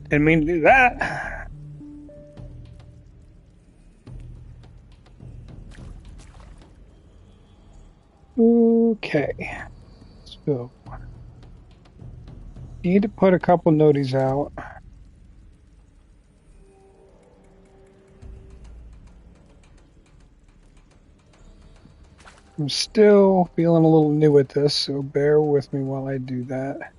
Didn't mean to do that. Okay. So, need to put a couple noties out. I'm still feeling a little new at this, so bear with me while I do that.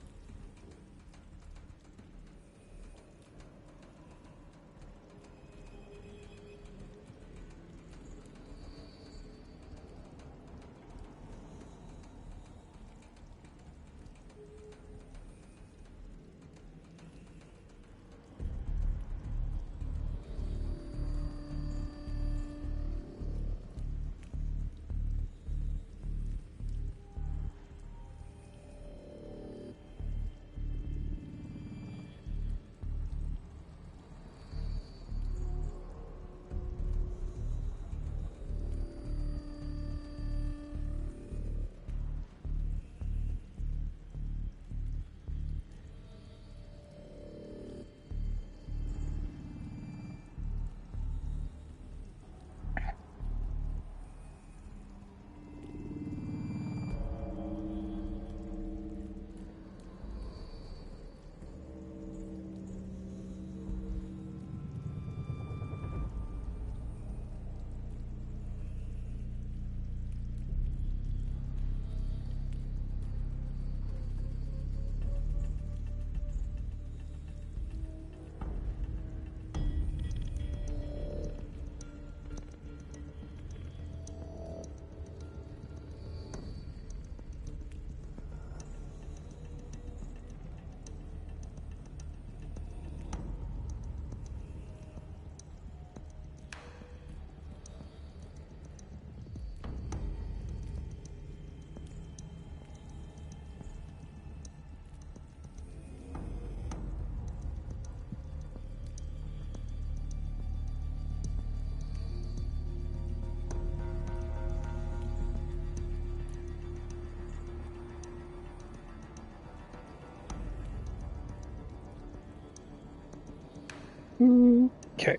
Okay.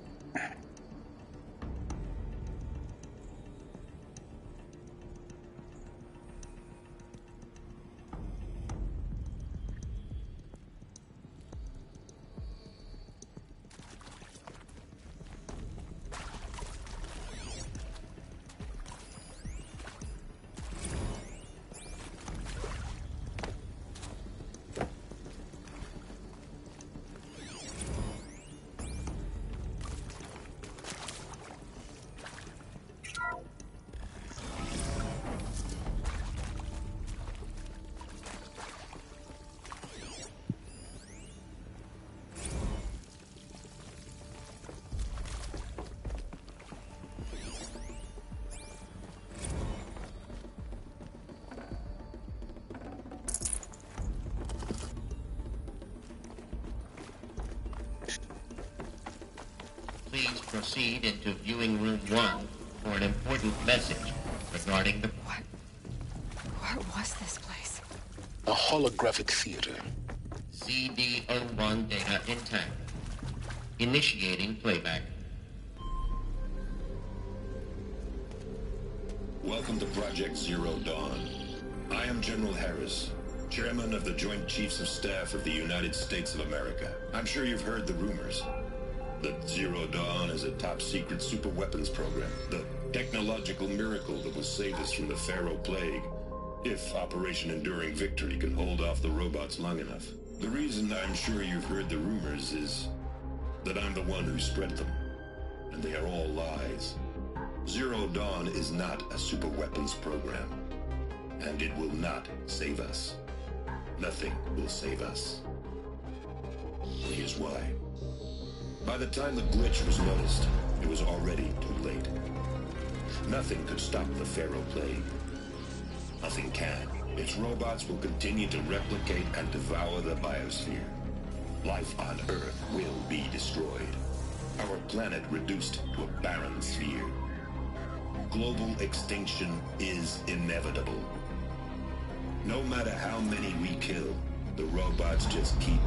Please proceed into viewing room 1 for an important message regarding the... What was this place? A holographic theater. CD01 data intact. Initiating playback. Welcome to Project Zero Dawn. I am General Harris, Chairman of the Joint Chiefs of Staff of the United States of America. I'm sure you've heard the rumors that Zero Dawn is a top-secret superweapons program, the technological miracle that will save us from the Pharaoh Plague, if Operation Enduring Victory can hold off the robots long enough. The reason I'm sure you've heard the rumors is that I'm the one who spread them, and they are all lies. Zero Dawn is not a superweapons program, and it will not save us. Nothing will save us. Here's why. By the time the glitch was noticed, it was already too late. Nothing could stop the Pharaoh Plague. Nothing can. Its robots will continue to replicate and devour the biosphere. Life on Earth will be destroyed. Our planet reduced to a barren sphere. Global extinction is inevitable. No matter how many we kill, the robots just keep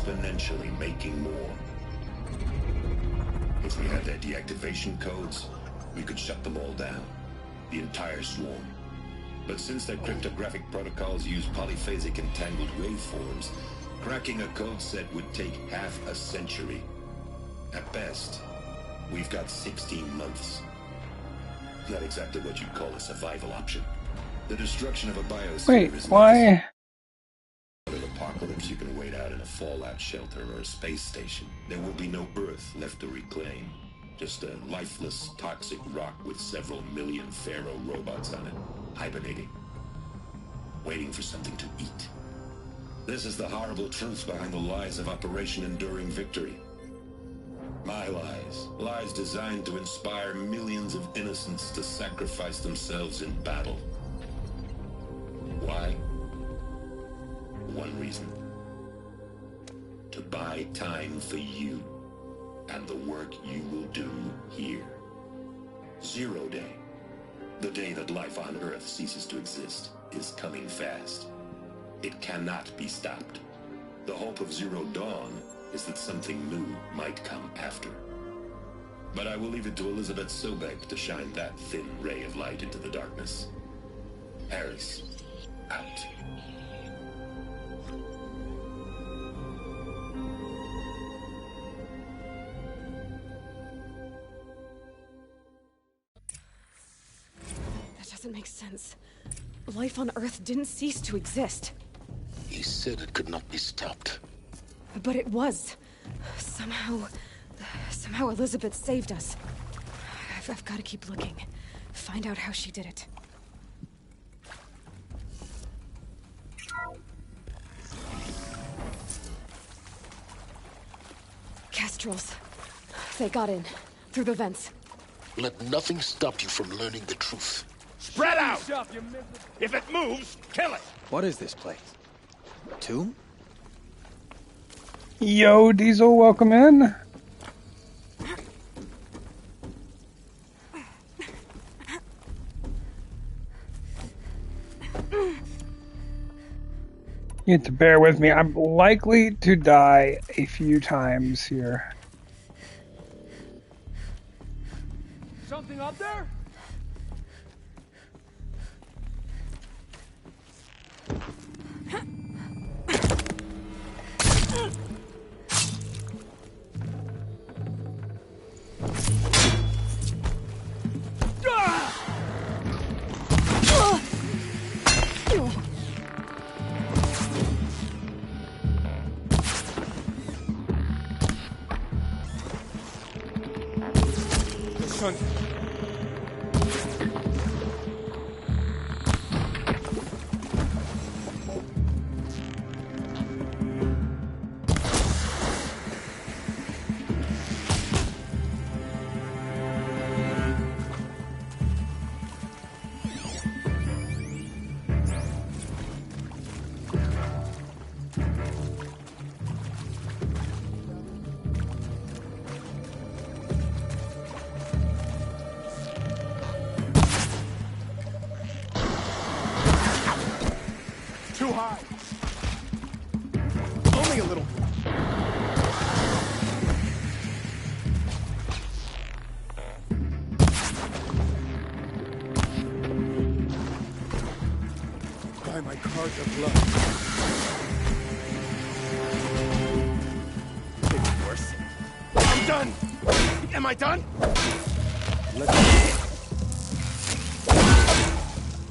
exponentially making more. If we had their deactivation codes, we could shut them all down. The entire swarm. But since their cryptographic protocols use polyphasic entangled waveforms, cracking a code set would take half a century. At best, we've got 16 months. Not exactly what you'd call a survival option. The destruction of a biosphere Wait, is why? not an apocalypse you can wait out in a fallout shelter or a space station. There will be no Earth left to reclaim. Just a lifeless, toxic rock with several million Pharaoh robots on it, hibernating, waiting for something to eat. This is the horrible truth behind the lies of Operation Enduring Victory. My lies. Lies designed to inspire millions of innocents to sacrifice themselves in battle. Why? One reason. To buy time for you and the work you will do here. 0 Day. The day that life on Earth ceases to exist is coming fast. It cannot be stopped. The hope of Zero Dawn is that something new might come after. But I will leave it to Elizabeth Sobek to shine that thin ray of light into the darkness. Harris, out. That doesn't make sense. Life on Earth didn't cease to exist. He said it could not be stopped. But it was. Somehow Elizabeth saved us. I've got to keep looking. Find out how she did it. Kestrels. They got in. Through the vents. Let nothing stop you from learning the truth. Spread out! If it moves, kill it! What is this place? A tomb? Yo, Diesel, welcome in. You have to bear with me. I'm likely to die a few times here. Something up there? Too high. Only a little. Buy my cards of blood. It's worse. I'm done. Am I done?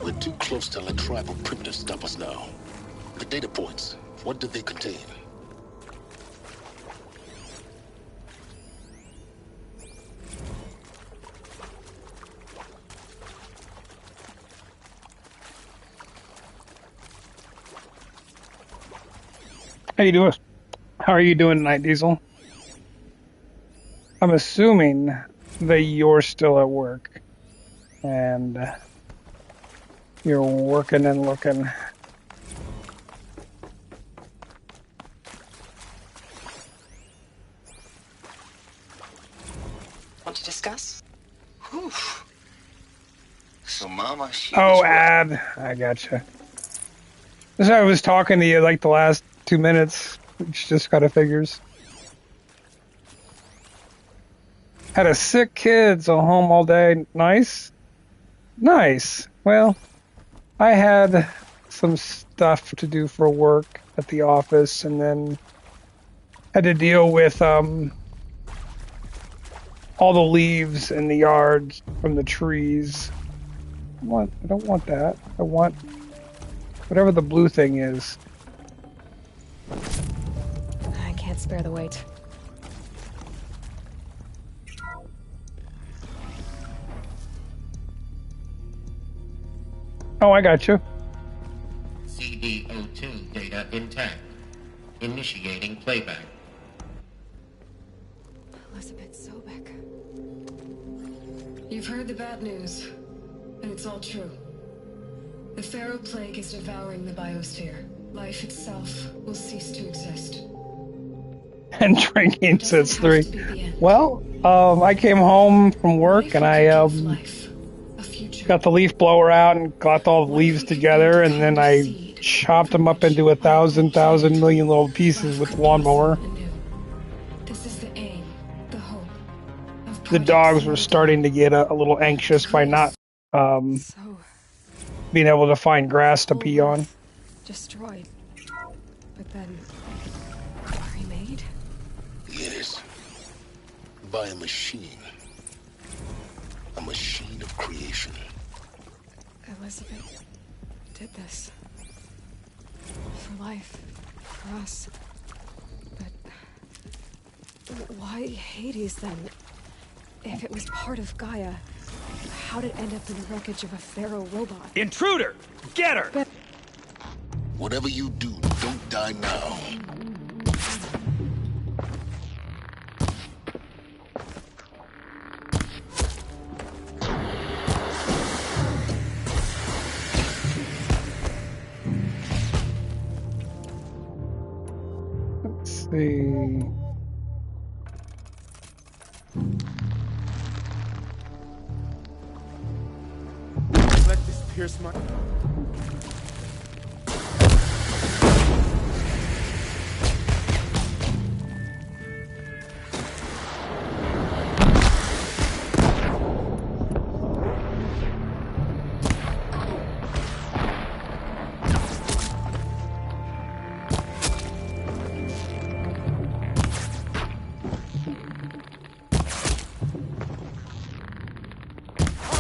We're too close to let tribal primitives stop us now. The data points, what do they contain? How you doing? How are you doing tonight, Diesel? I'm assuming that you're still at work and you're working and looking. Want to discuss? Whew. So, Mama, she Oh, was right. ad. I gotcha. That's why I was talking to you like the last 2 minutes. which just kind of figures. Had a sick kid, so home all day. Nice. Nice. Well, I had some stuff to do for work at the office, and then had to deal with all the leaves in the yard from the trees. I don't want that. I want whatever the blue thing is. I can't spare the weight. Oh, I got you. CD02 data intact. Initiating playback. Elizabeth Sobek. You've heard the bad news, and it's all true. The Pharaoh Plague is devouring the biosphere. Life itself will cease to exist. And drinking says Doesn't have 3. to be the end. Well, I came home from work Life and we I can give life, a future. got the leaf blower out and got all the leaves together, and then I chopped them up into 1,000 million little pieces with the lawnmower. Anew. This is the aim, the hope of The Project dogs Zero were starting to get a little anxious by not So, being able to find grass to whole pee on. Earth destroyed. But then, remade? Yes. By a machine. A machine of creation. Elizabeth did this. For life. For us. But why Hades then? If it was part of Gaia, how did it end up in the wreckage of a Pharaoh robot? Intruder! Get her! Whatever you do, don't die now. Let's see. Let this pierce my...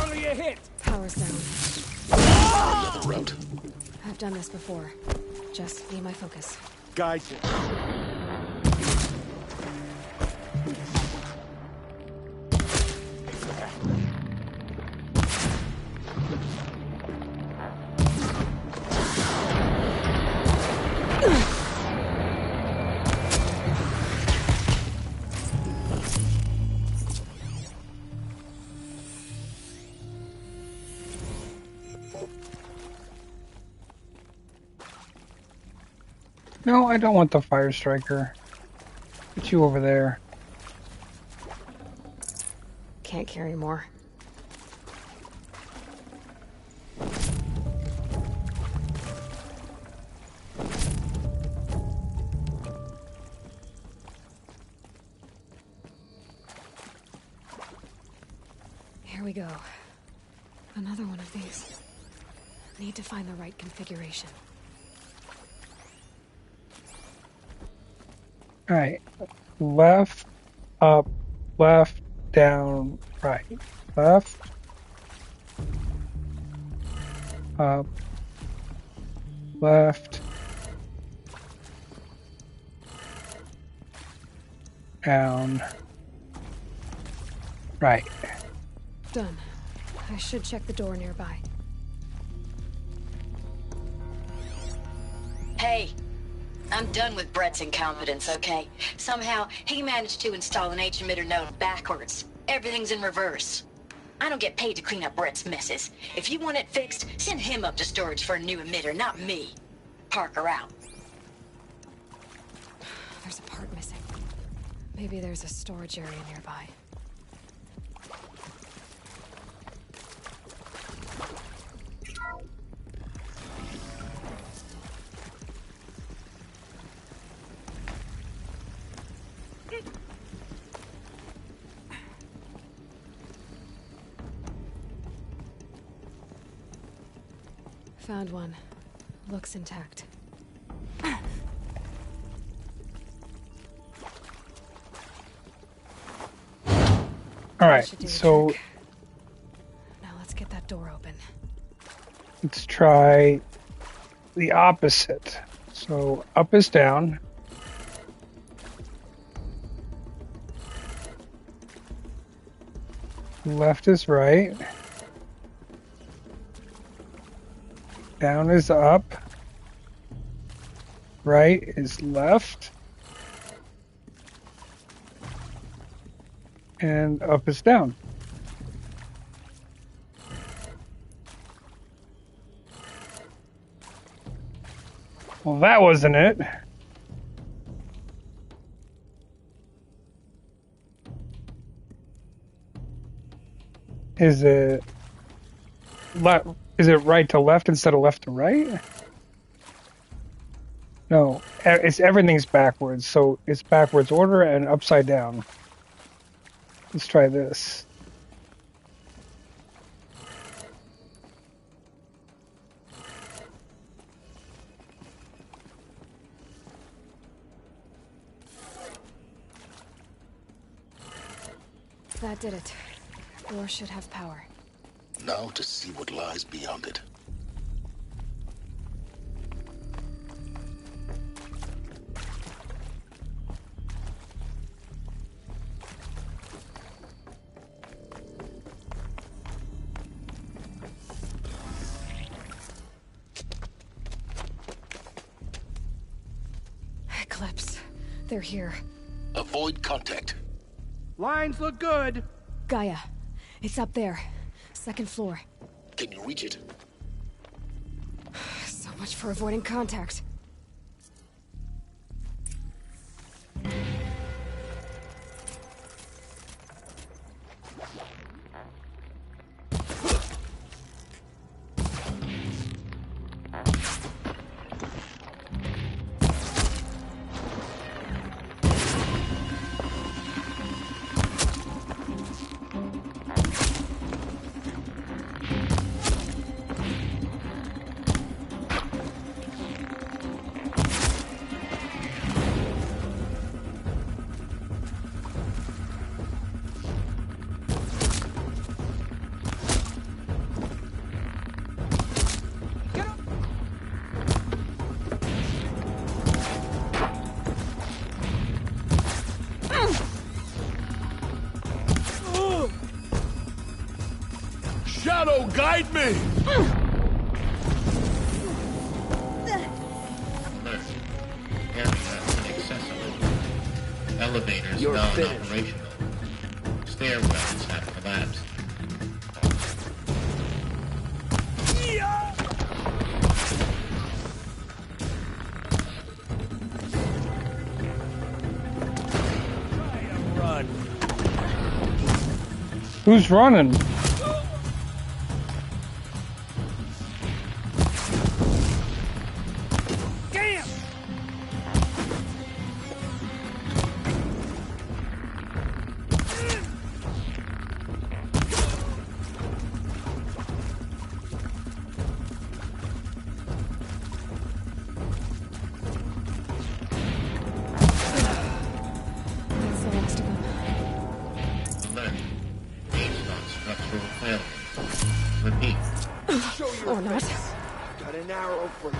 Only a hit! Power's down. Another route. I've done this before. Just need my focus. Gotcha. No, I don't want the fire striker. Put you over there. Can't carry more. Here we go. Another one of these. Need to find the right configuration. Alright. Left, up, left, down, right. Left, up, left, down, right. Done. I should check the door nearby. Hey, I'm done with Brett's incompetence, okay? Somehow, he managed to install an H-emitter node backwards. Everything's in reverse. I don't get paid to clean up Brett's messes. If you want it fixed, send him up to storage for a new emitter, not me. Parker out. There's a part missing. Maybe there's a storage area nearby. Found one. Looks intact. All right, Should do the so trick. Now let's get that door open. let's try the opposite. So up is down. Left is right. Down is up. Right is left. And up is down. Well, that wasn't it. Is it is it right to left instead of left to right? No, it's everything's backwards. So it's backwards order and upside down. Let's try this. That did it. Door should have power. Now to see what lies beyond it. Eclipse. They're here. Avoid contact. Lines look good. Gaia. It's up there. Second floor. Can you reach it? So much for avoiding contact. Shadow, guide me! Area inaccessible. Elevators You're non-operational. Stairwells have collapsed. Run. Who's running? That's the last of them. Alert. Based on structural failure. Repeat. Or not. Got an arrow for you.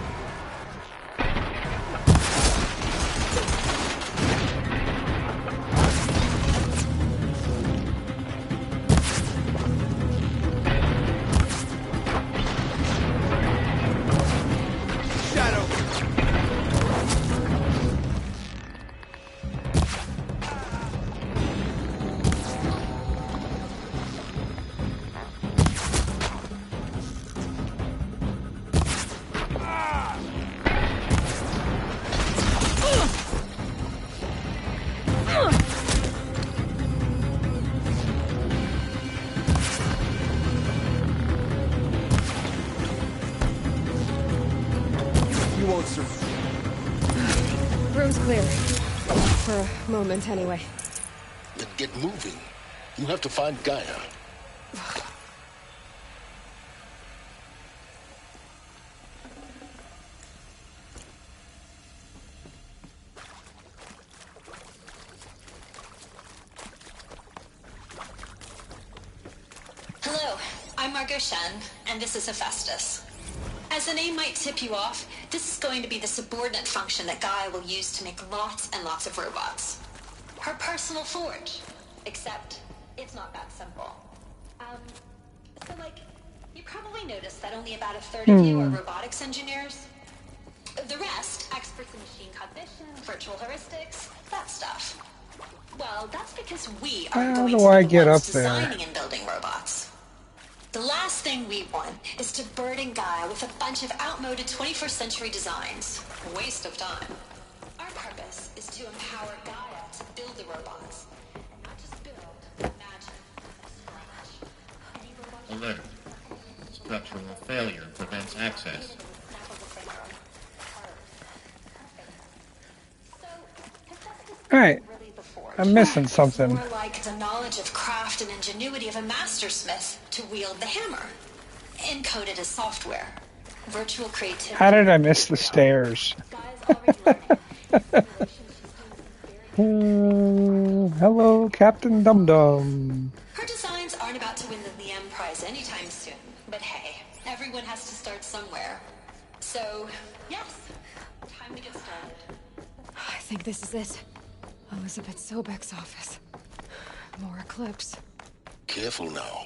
Shadow. You won't survive. Room's clear. For a moment, anyway. Then get moving. You have to find Gaia. I'm Margot Shen, and this is Hephaestus. As the name might tip you off, this is going to be the subordinate function that Gaia will use to make lots and lots of robots. Her personal forge. Except, it's not that simple. So like, you probably noticed that only about a third of you are robotics engineers. The rest, experts in machine cognition, virtual heuristics, that stuff. Well, that's because we are How going do to I be the get ones up there? designing and building robots. The last thing we want is to burden Gaia with a bunch of outmoded 21st century designs. A waste of time. Our purpose is to empower Gaia to build the robots. And not just build, imagine, scratch. Any robot Alert. Structural failure prevents access. Alright. I'm missing something. More like the knowledge of craft and ingenuity of a mastersmith to wield the hammer. Encoded as software. Virtual creativity. How did I miss the stairs? Hello, Captain Dum Dum. Her designs aren't about to win the Liam Prize anytime soon. But hey, everyone has to start somewhere. So, yes, time to get started. I think this is it. Elizabeth Sobek's office. More Eclipse. Careful now.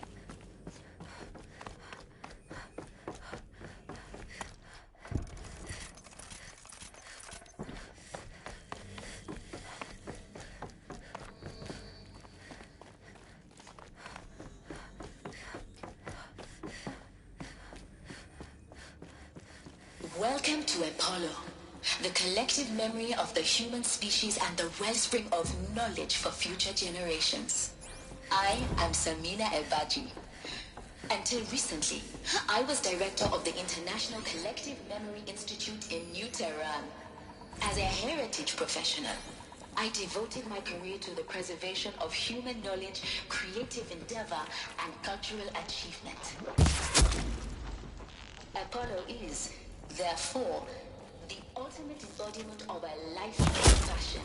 Welcome to Apollo, the collective memory of the human species and the wellspring of knowledge for future generations. I am Samina Ebaji. Until recently, I was director of the International Collective Memory Institute in New Tehran. As a heritage professional, I devoted my career to the preservation of human knowledge, creative endeavor, and cultural achievement. Apollo is, therefore, the ultimate embodiment of a life-giving passion,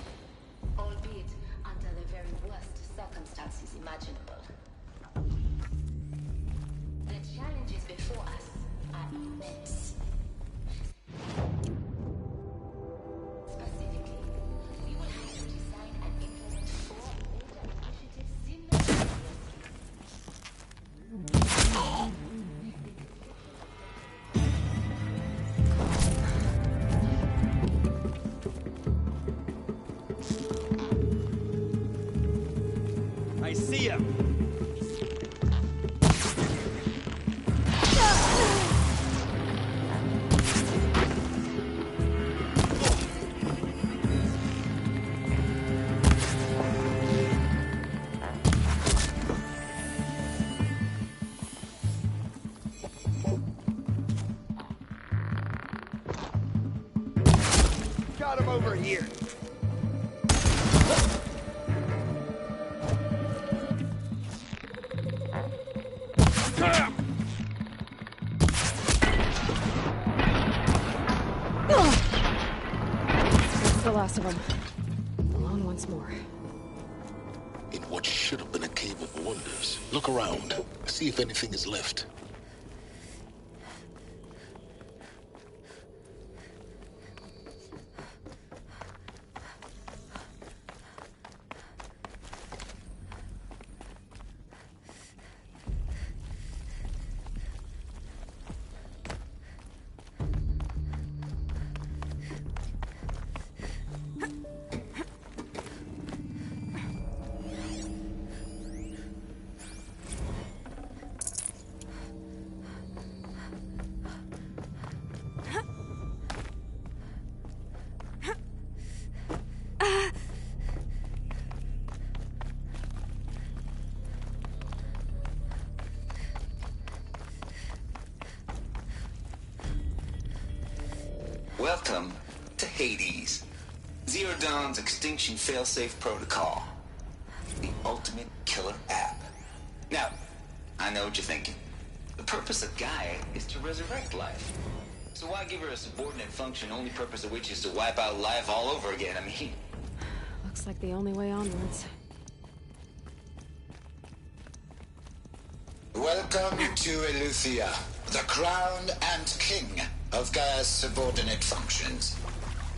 albeit under the very worst circumstances imaginable. The challenges before us are immense. Specifically, we will have to design and implement 4 major initiatives simultaneously. I see him. Got him over here. That's the last of them. Alone once more. In what should have been a cave of wonders. Look around. See if anything is left. Welcome to Hades, Zero Dawn's extinction failsafe protocol. The ultimate killer app. Now, I know what you're thinking. The purpose of Gaia is to resurrect life. So why give her a subordinate function, only purpose of which is to wipe out life all over again? I mean... Looks like the only way onwards. Welcome to Eleuthia, the crown and king of Gaia's subordinate functions.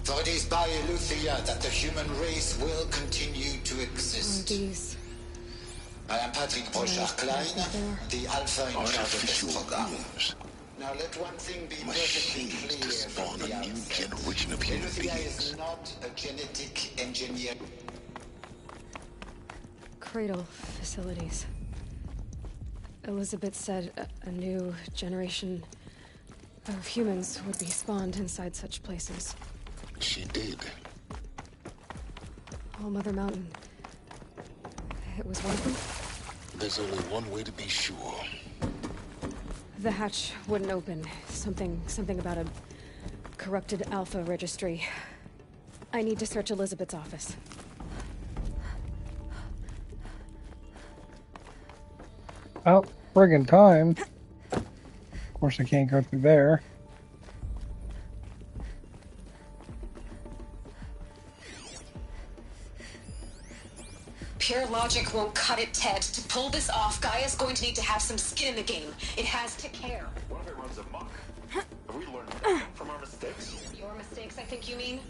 For it is by Eleuthia that the human race will continue to exist. These. I am Patrick Brochard-Klein, the Alpha in charge of this program. Now let one thing be perfectly clear to spawn from the a new outset. generation of human Eleuthia beings. is not a genetic engineer. Cradle facilities. Elizabeth said a new generation of humans would be spawned inside such places. She did. All Mother Mountain. It was one of them? There's only one way to be sure. The hatch wouldn't open. Something about a corrupted Alpha registry. I need to search Elizabeth's office. About friggin' time. Of course, I can't go through there. Pure logic won't cut it, Ted. To pull this off, Gaia's going to need to have some skin in the game. It has to care. What if it runs amok? Have we learned nothing from our mistakes? Your mistakes, I think you mean?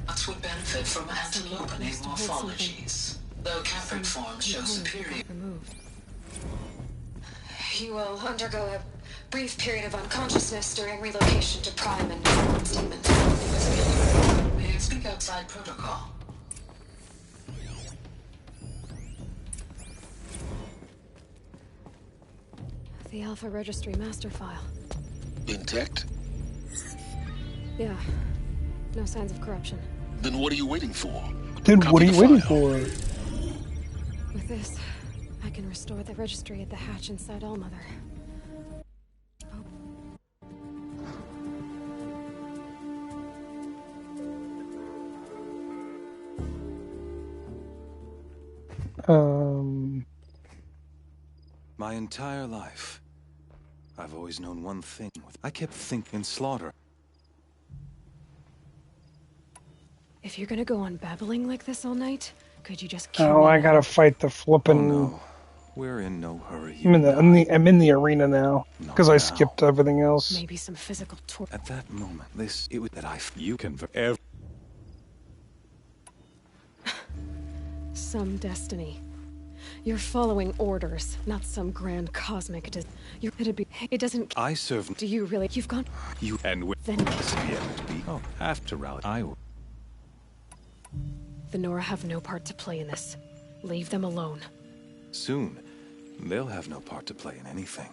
Us would benefit from antelopening morphologies, though Capric forms show superior. Removed. You will undergo a brief period of unconsciousness during relocation to Prime and statement. May I speak outside protocol? The Alpha Registry master file. Intact? Yeah. No signs of corruption. Then what are you waiting for? Dude, what are Copy you the waiting file. for? With this, I can restore the registry at the hatch inside Allmother. My entire life, I've always known one thing. I kept thinking slaughter. If you're gonna go on babbling like this all night, could you just kill Oh, me I now? gotta fight the Oh flippin'. no, we're in no hurry. I'm in the arena now because I now. skipped everything else. Maybe some physical torture. At that moment, it was that you can forever. Some destiny. You're following orders, not some grand cosmic. It doesn't. I serve Do you really? You've gone. you and with Then Oh, after all, I will. the Nora have no part to play in this. Leave them alone. Soon, they'll have no part to play in anything.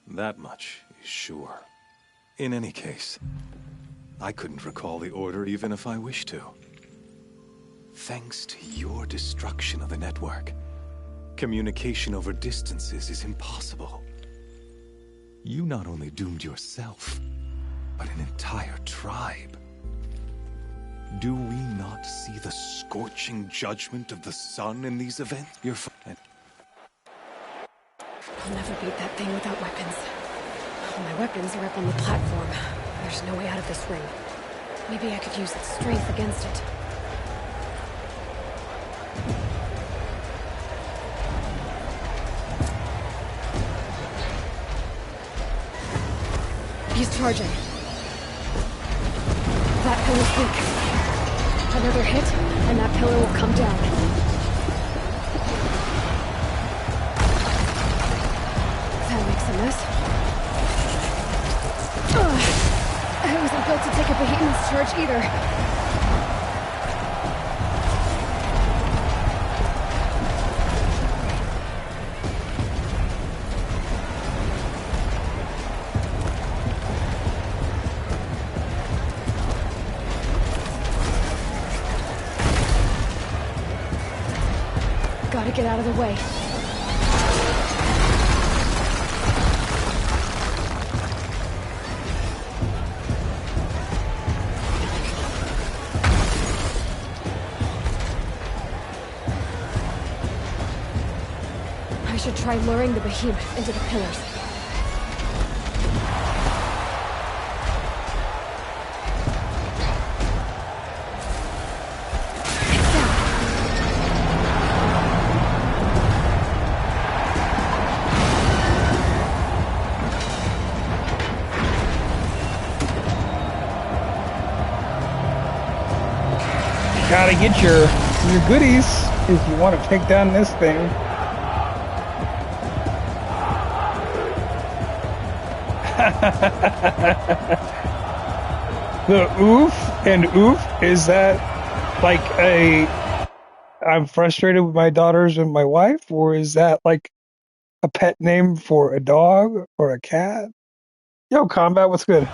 That much is sure. In any case, I couldn't recall the order even if I wished to. Thanks to your destruction of the network, communication over distances is impossible. You not only doomed yourself, but an entire tribe. Do we not see the scorching judgment of the sun in these events? I'll never beat that thing without weapons. All my weapons are up on the platform. There's no way out of this ring. Maybe I could use its strength against it. He's charging. That pillar's weak. Another hit, and that pillar will come down. That makes a mess. I wasn't built to take a behemoth's charge either. Gotta get out of the way. I should try luring the behemoth into the pillars. get your goodies if you want to take down this thing. The oof and oof, is that like I'm frustrated with my daughters and my wife, or is that like a pet name for a dog or a cat? Yo, Combat, what's good?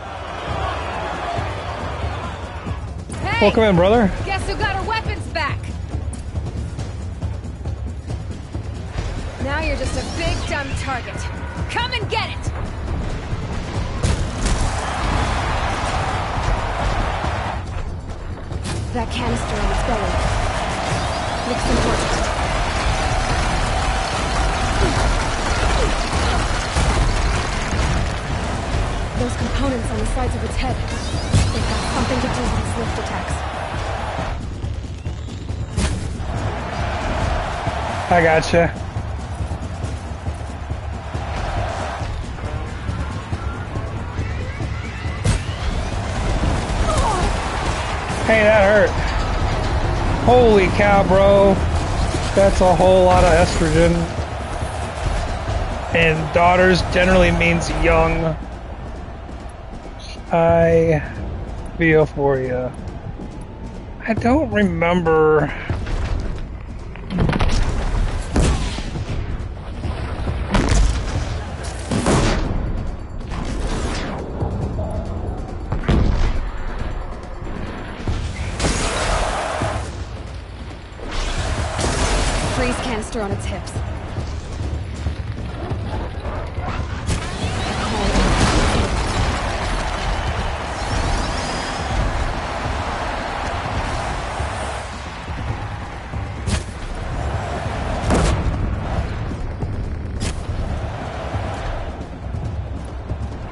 Hey! Welcome in, brother. Guess who got her weapons back? Now you're just a big dumb target. Come and get it! That canister on its belly. Looks important. Those components on the sides of its head. They've got something to do with its lift attacks. I gotcha. Hey, that hurt. Holy cow, bro. That's a whole lot of estrogen. And daughters generally means young. I feel for you. I don't remember. Freeze canister on its hips.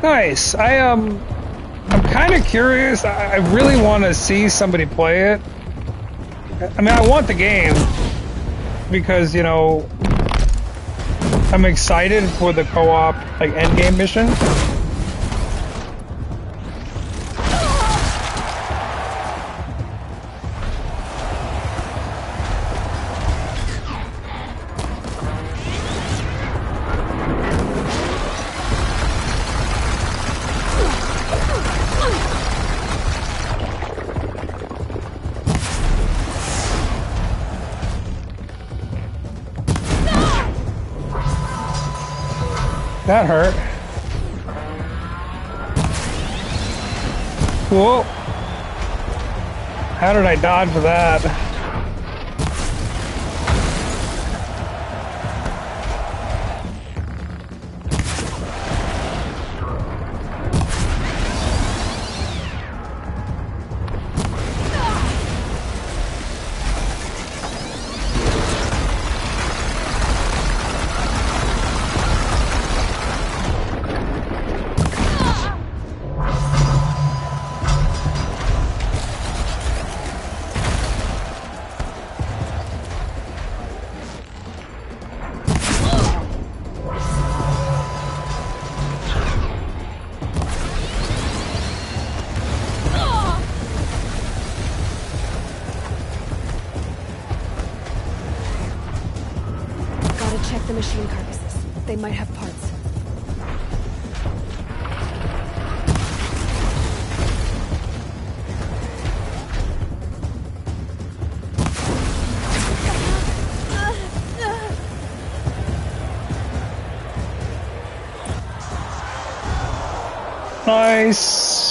Nice. I'm kind of curious. I really want to see somebody play it. I mean, I want the game because, you know, I'm excited for the co-op like end game mission. That hurt. Whoa. How did I dodge for that? Check the machine carcasses. They might have parts. Nice.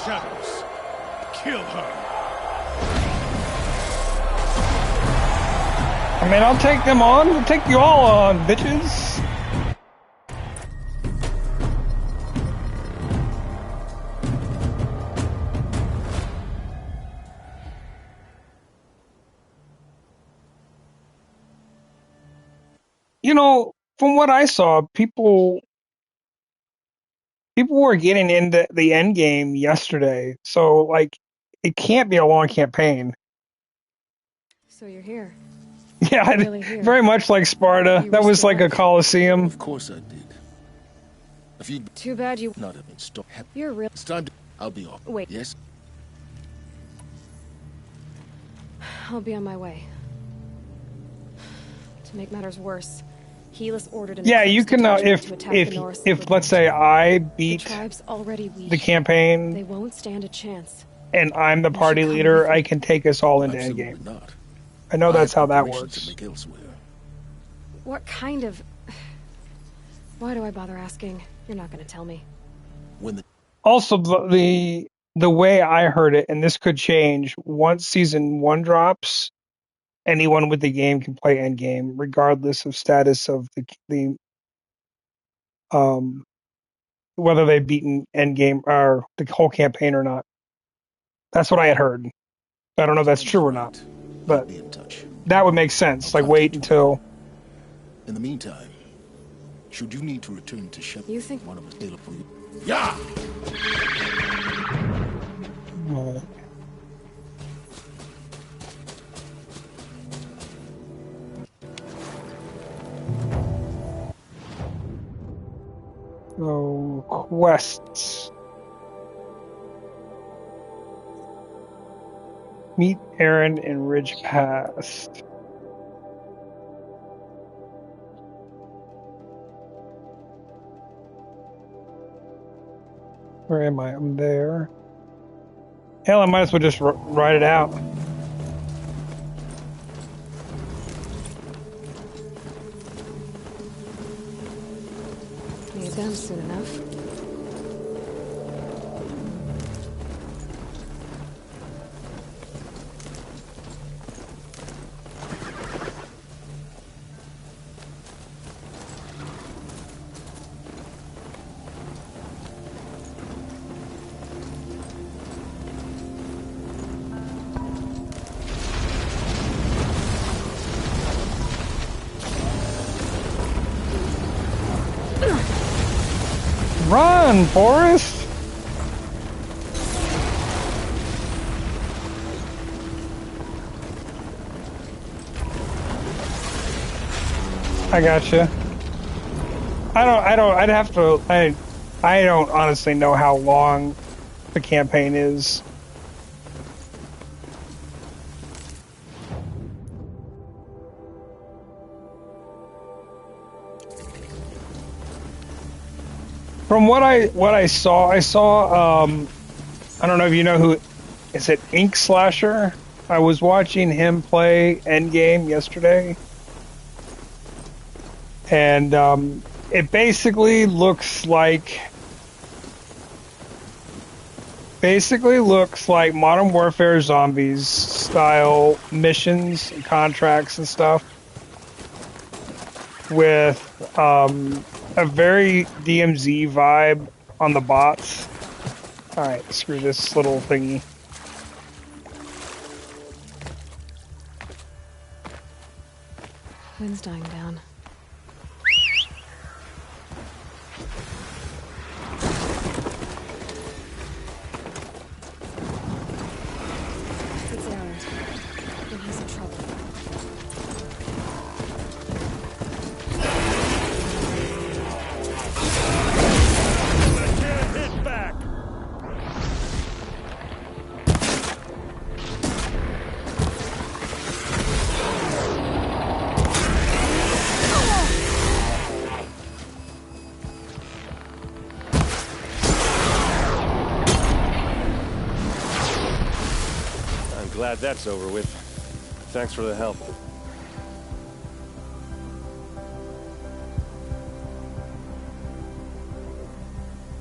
Shadows. Kill her. I mean, I'll take them on. I'll take you all on, bitches. You know, from what I saw, people people were getting into the end game yesterday, so like it can't be a long campaign. So you're here. Yeah, You're really here. very much like Sparta. You That was risked your like a life. coliseum. Of course I did. If you Too bad you. not have installed, You're real. it's time to. I'll be off. Wait. Yes. I'll be on my way. To make matters worse, Helis ordered an Yeah, you Eclipse can detachment to attack the if Norse if let's say I beat the tribe's already weak. the campaign They won't stand a chance. and I'm the You party should come leader, with I me. can take us all into Absolutely endgame. not. I know that's I how have that preparations works. to make elsewhere. What kind of... Why do I bother asking? You're not going to tell me. When the Also, the way I heard it, and this could change once season 1 drops. Anyone with the game can play endgame, regardless of status of the whether they've beaten endgame or the whole campaign or not. That's what I had heard. I don't know if that's time is true or right, not, I'll but be in touch. that would make sense. I'll Like wait contact you. until In the meantime, should you need to return to Shep, You think... one of us tailor for you. Yeah. so quests. Meet Aaron in Ridge Pass. Where am I? I'm there. Hell, I might as well just write it out. Be done soon enough. Run, Forrest! I gotcha. I'd have to, I don't honestly know how long the campaign is. From what I saw, I don't know if you know who, is it Ink Slasher? I was watching him play Endgame yesterday, and it basically looks like Modern Warfare Zombies style missions and contracts and stuff with a very DMZ vibe on the bots. Alright, screw this little thingy. Wind's dying down. It's Aaron. And he's in trouble. Hit back! I'm glad that's over with. Thanks for the help.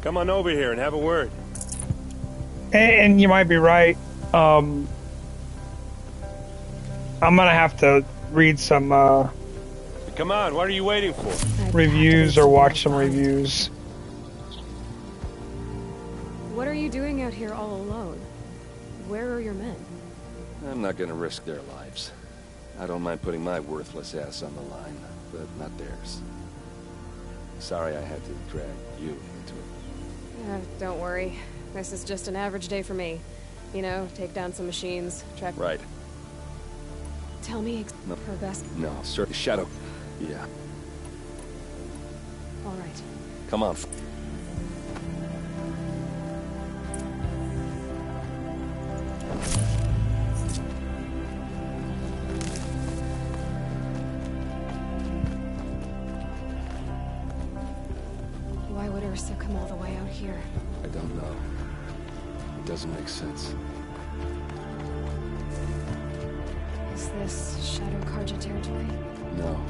Come on over here and have a word. And you might be right. I'm gonna have to read some Come on, what are you waiting for? reviews or watch some reviews. What are you doing out here all alone? Where are your men? I'm not gonna risk their lives. I don't mind putting my worthless ass on the line, but not theirs. Sorry I had to drag you into it. Don't worry. This is just an average day for me. You know, take down some machines, track... Right. Tell me No. her best... No, sir. Shadow. Yeah. All right. Come on. Why would Ursa come all the way out here? I don't know. It doesn't make sense. Is this Shadow Karja territory? No.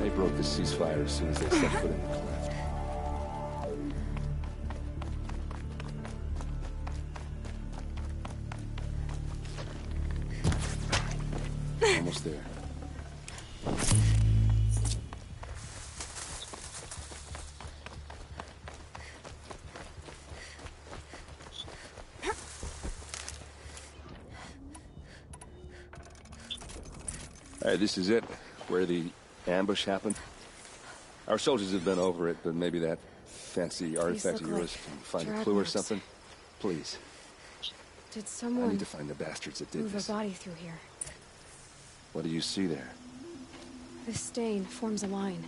They broke the ceasefire as soon as they set foot in the cleft. Almost there. All right, this is it, where the ambush happened. Our soldiers have been over it, but maybe that fancy artifact of yours can find a clue or something. Please. Did I someone need to find the bastards that did move this. a body through here? What do you see there? This stain forms a line,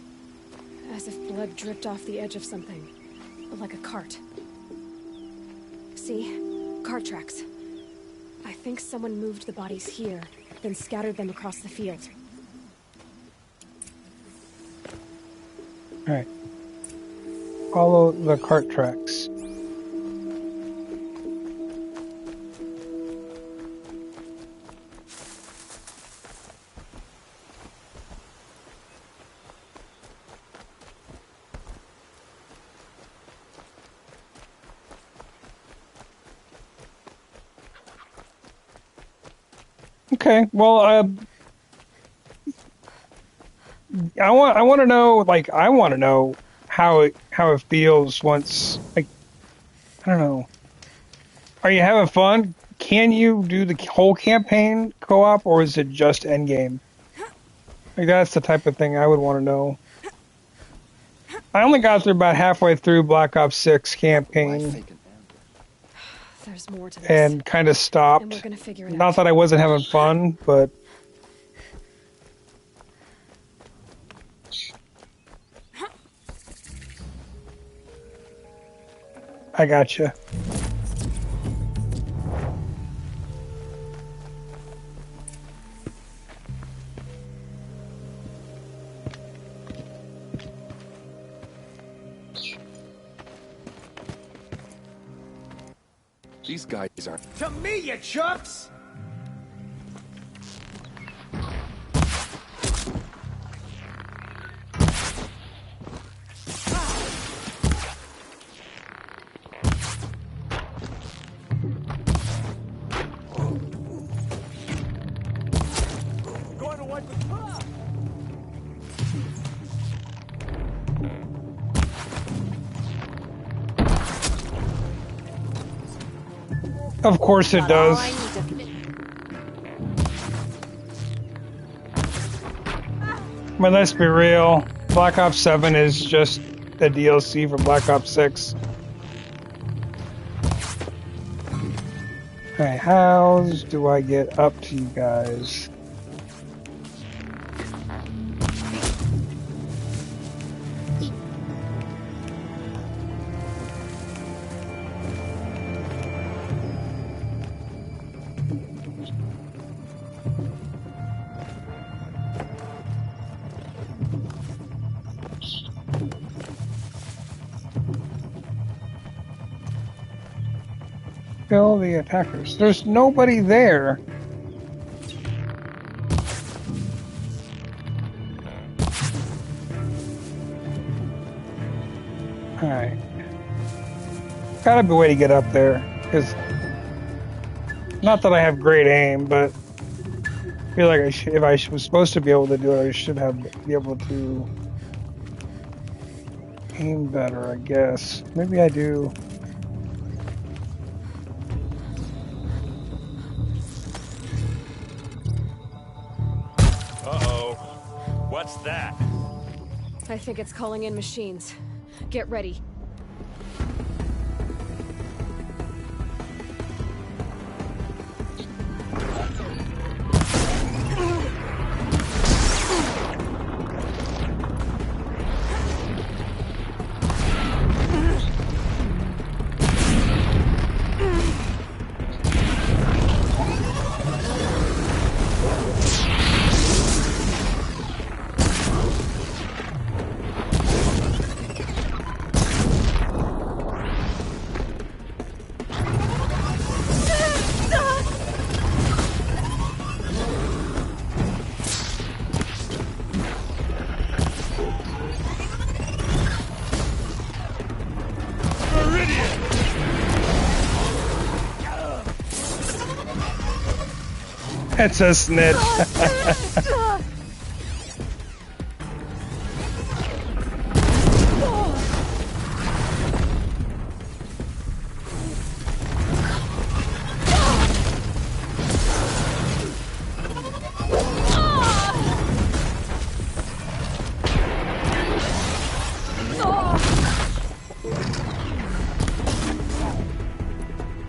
as if blood dripped off the edge of something, like a cart. See? Cart tracks. I think someone moved the bodies here, then scattered them across the field. Alright. Follow the cart tracks. Okay, well, I want to know, like, I want to know how it feels once, like, I don't know. Are you having fun? Can you do the whole campaign co-op, or is it just endgame? Like, that's the type of thing I would want to know. I only got through about halfway through Black Ops 6 campaign. There's more to this. And kind of stopped. And we're gonna figure it Not out. that I wasn't having fun, but I gotcha. These guys aren't... To me, you chumps! Going to wipe the top! Of course it does. But let's be real, Black Ops 7 is just a DLC for Black Ops 6. Okay, how do I get up to you guys? Kill the attackers. There's nobody there. Alright. Gotta be a way to get up there. Because, not that I have great aim, but I feel like if I was supposed to be able to do it, I should be able to aim better, I guess. Maybe I do. What's that? I think it's calling in machines. Get ready. It's a snitch.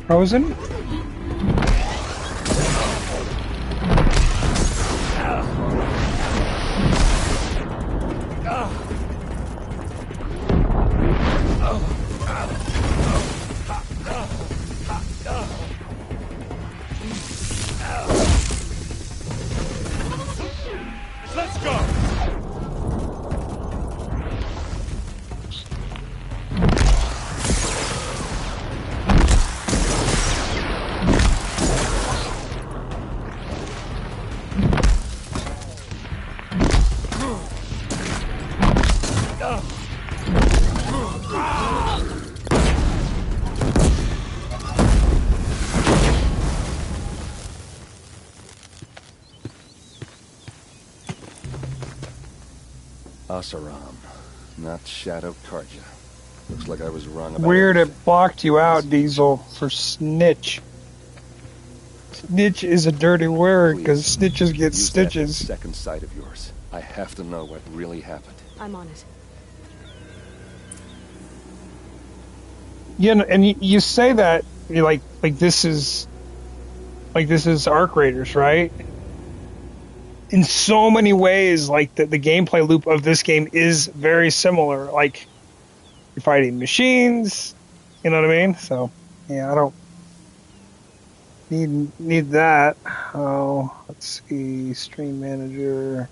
Frozen? Let's go! Asaram, not Shadow Karja. Looks like I was wrong about Weird everything. it blocked you out, Diesel, for snitch. Snitch is a dirty word because snitches get Use that stitches. second sight of yours. I have to know what really happened. I'm on it. You know, and you say that you're like this is Arc Raiders, right? In so many ways, like the gameplay loop of this game is very similar. Like you're fighting machines, you know what I mean? So yeah, I don't need that. Oh, let's see, stream manager.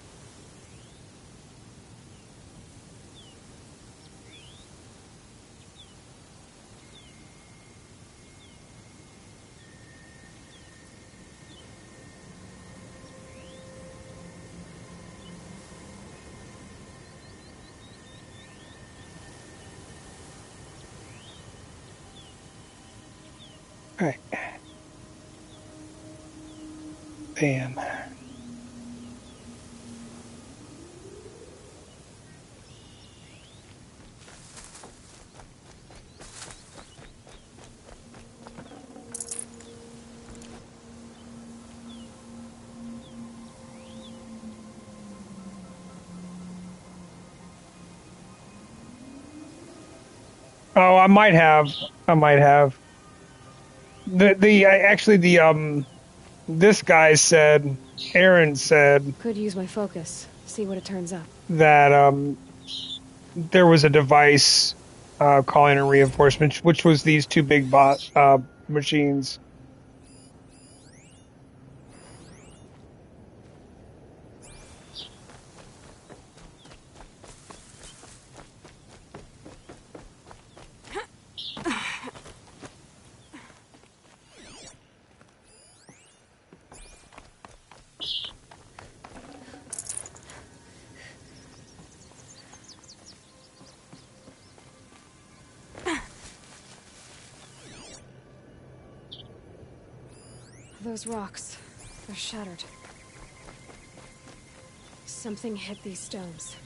All right. Bam. Oh, I might have. This guy said, Aaron said Could use my focus. See what it turns up. that there was a device calling in reinforcements, which was these two big machines. Those rocks, they're shattered. Something hit these stones.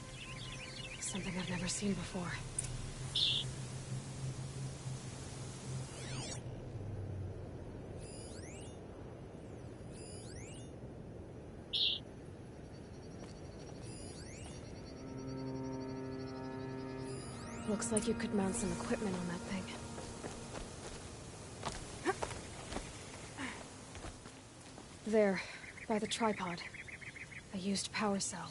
Something I've never seen before. Looks like you could mount some equipment on that thing. There, by the tripod. A used power cell.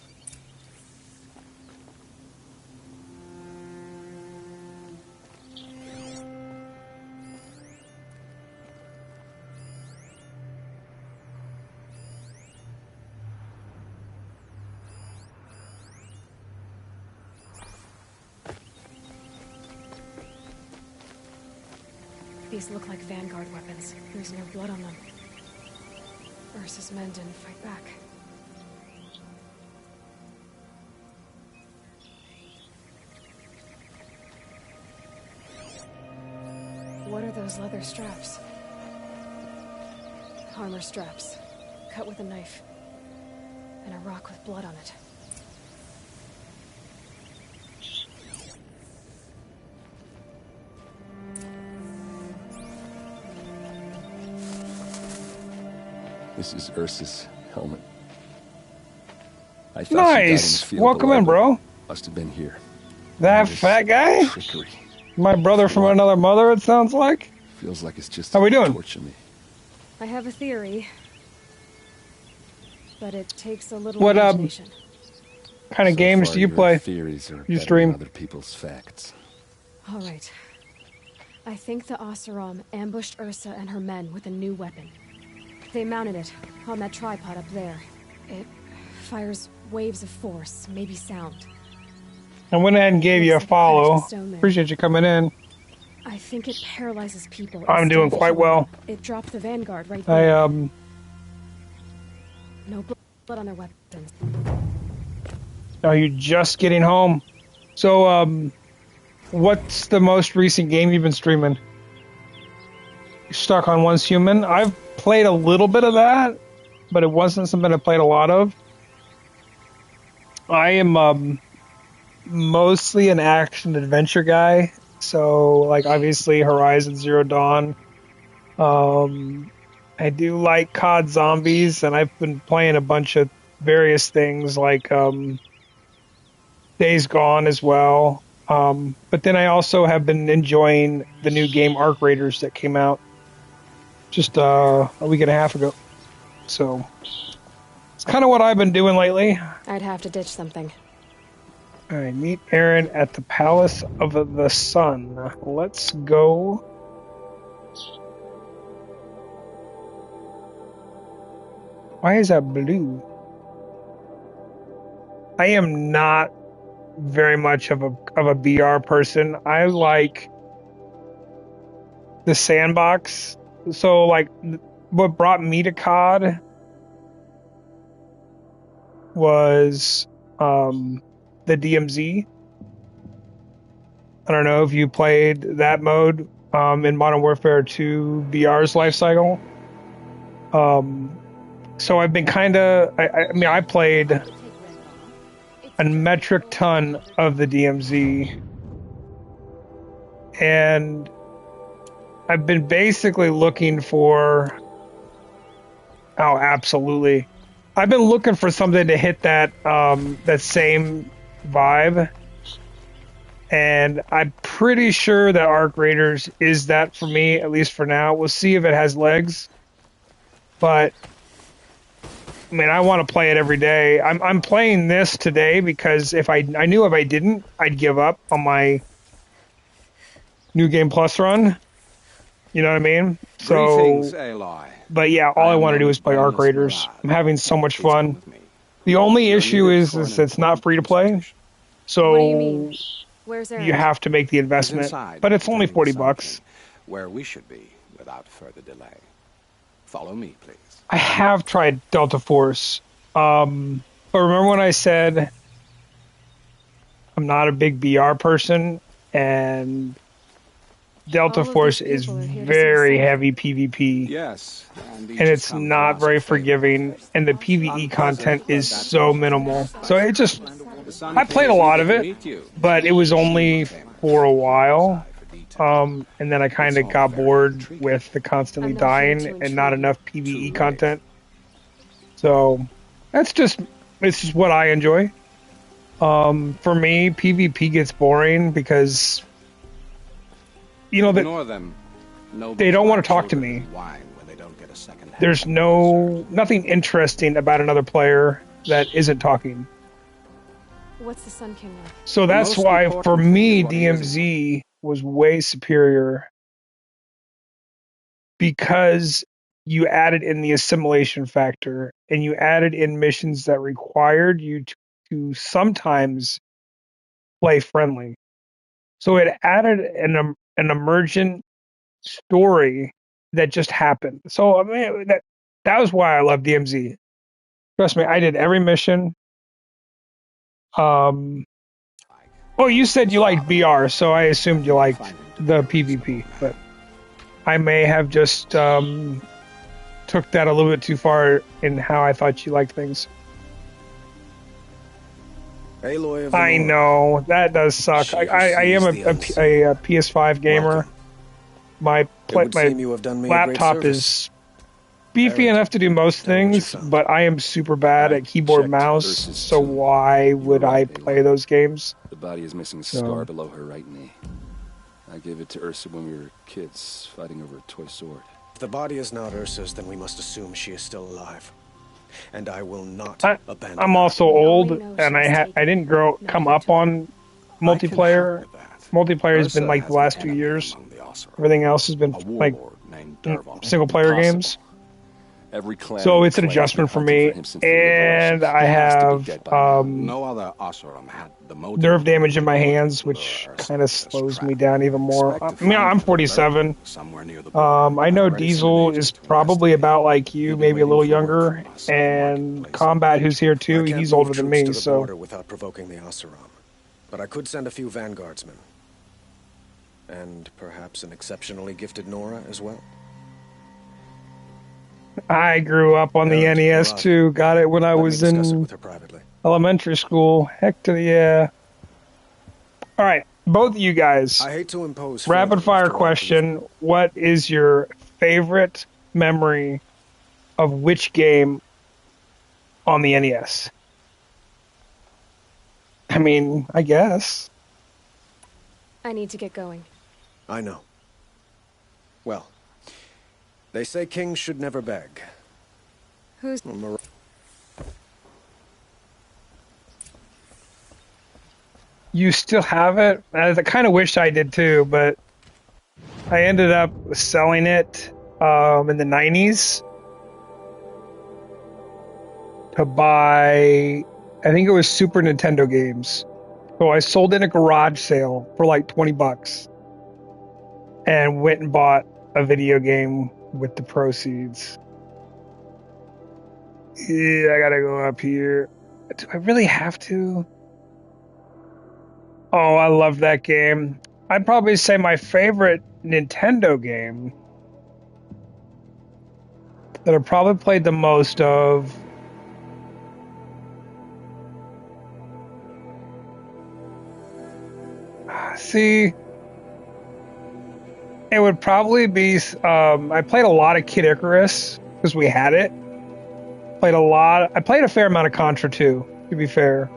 These look like Vanguard weapons. There's no blood on them. Ursa's men didn't fight back. What are those leather straps? Armor straps. cut with a knife. And a rock with blood on it. This is Ursa's helmet. I thought she died in the Nice. field Welcome below, in, but bro. Must have been here. That This fat guy? trickery. My brother from another mother, it sounds like. Feels like it's just How we doing? torture me. I have a theory. But it takes a little What imagination. kind of So games far, do you your play? Theories are You better stream? than other people's facts. All right. I think the Oseram ambushed Ursa and her men with a new weapon. They mounted it on that tripod up there. It fires waves of force, maybe sound. I went ahead and gave you a follow. Stone there. Appreciate you coming in. I think it paralyzes people. I'm instead doing of quite killing well. them. It dropped the vanguard right I there. No blood on their weapons. Oh, you're just getting home. So, what's the most recent game you've been streaming? You're stuck on Once Human. I've played a little bit of that, but it wasn't something I played a lot of. I am mostly an action adventure guy. So, like, obviously Horizon Zero Dawn. I do like COD Zombies, and I've been playing a bunch of various things like Days Gone as well. But then I also have been enjoying the new game Arc Raiders that came out just a week and a half ago. So it's kind of what I've been doing lately. I'd have to ditch something. All right, meet Aaron at the Palace of the Sun. Let's go. Why is that blue? I am not very much of a BR person. I like the sandbox. So, like, what brought me to COD was the DMZ. I don't know if you played that mode in Modern Warfare 2 BR's life cycle. So I've been kind of, I mean, I played a metric ton of the DMZ, and I've been basically looking for, oh, absolutely. I've been looking for something to hit that, that same vibe. And I'm pretty sure that Arc Raiders is that for me, at least for now. We'll see if it has legs. But I mean, I want to play it every day. I'm playing this today because if I knew if I didn't, I'd give up on my New Game Plus run. You know what I mean? So, Greetings, Aloy. but yeah, all I want to do is play Arc Raiders. I'm having so much fun. The only issue is it's not free to play. So What do you mean? Where's Aaron? you have to make the investment, but it's only $40. Where we should be without further delay. Follow me, please. I have tried Delta Force, but remember when I said I'm not a big BR person, and Delta Force is very heavy PvP. Yes, and it's not very forgiving, and the PvE content is so minimal. So it just, I played a lot of it, but it was only for a while. And then I kind of got bored with the constantly dying and not enough PvE content. So it's just what I enjoy. For me, PvP gets boring because, you know, they don't want to talk to me. There's nothing interesting about another player that isn't talking. What's the Sun King like? So that's why, for me, DMZ was way superior, because you added in the assimilation factor, and you added in missions that required you to sometimes play friendly. So it added an emergent story that just happened. So I mean, that was why I love DMZ. Trust me, I did every mission. Oh, you said you liked BR, so I assumed you liked the PvP, but I may have just took that a little bit too far in how I thought you liked things. Aloy of the I North. know that does suck. She who I am sees a, the a, unseen. a PS5 gamer. Welcome. My It would my seem you have done me a great laptop service. is beefy Barrett, enough to do most tell me what you things, found. but I am super bad I at keyboard checked mouse. Ursa's So tomb. why would You're I right, play Aloy. those games? The body is missing a So- scar below her right knee. I gave it to Ursa when we were kids, fighting over a toy sword. If the body is not Ursa's, then we must assume she is still alive. And I will not abandon I'm her. also We old, only know and she was I taken, didn't not come her up tomb. on multiplayer. I can help with that. Multiplayer has been Ursa like has the last an 2 enemy years. among the Oseram, Everything else has been a like warlord named Dervahl. single player Impossible. games. Every clan So and it's an clan has been adjustment for hunting me, him since the and Liberation. I He has to be have dead by now. No other Oseram had the motive nerve damage in my or the hands, lure which Ursa kind of to slows me trap. down even more. Expect to I mean, find I'm her 47. lurking somewhere near the border. I know I've already sent an Diesel agent is to probably investigate. about like you, He'll be maybe a waiting little for word younger, from us at the and marketplace. Combat, who's here too, I can't he's move older than troops me, to the so border without provoking the Oseram. But I could send a few vanguardsmen. And perhaps an exceptionally gifted Nora as well. I grew up on the Barrett, NES we're off. too. Got it when I Let me was discuss it in with her privately. elementary school. Heck to the yeah. All right, both of you guys. I hate to impose Rapid further fire after all question: what is your favorite memory of which game on the NES? I mean, I guess. I need to get going. I know. Well, they say kings should never beg. Who's... You still have it? I kind of wish I did too, but I ended up selling it in the 90s to buy, I think it was Super Nintendo games. So I sold it in a garage sale for like $20 and went and bought a video game with the proceeds. Yeah, I gotta go up here. Do I really have to? Oh, I love that game. I'd probably say my favorite Nintendo game that I probably played the most of. See, it would probably be. I played a lot of Kid Icarus because we had it. Played a lot. I played a fair amount of Contra too, to be fair.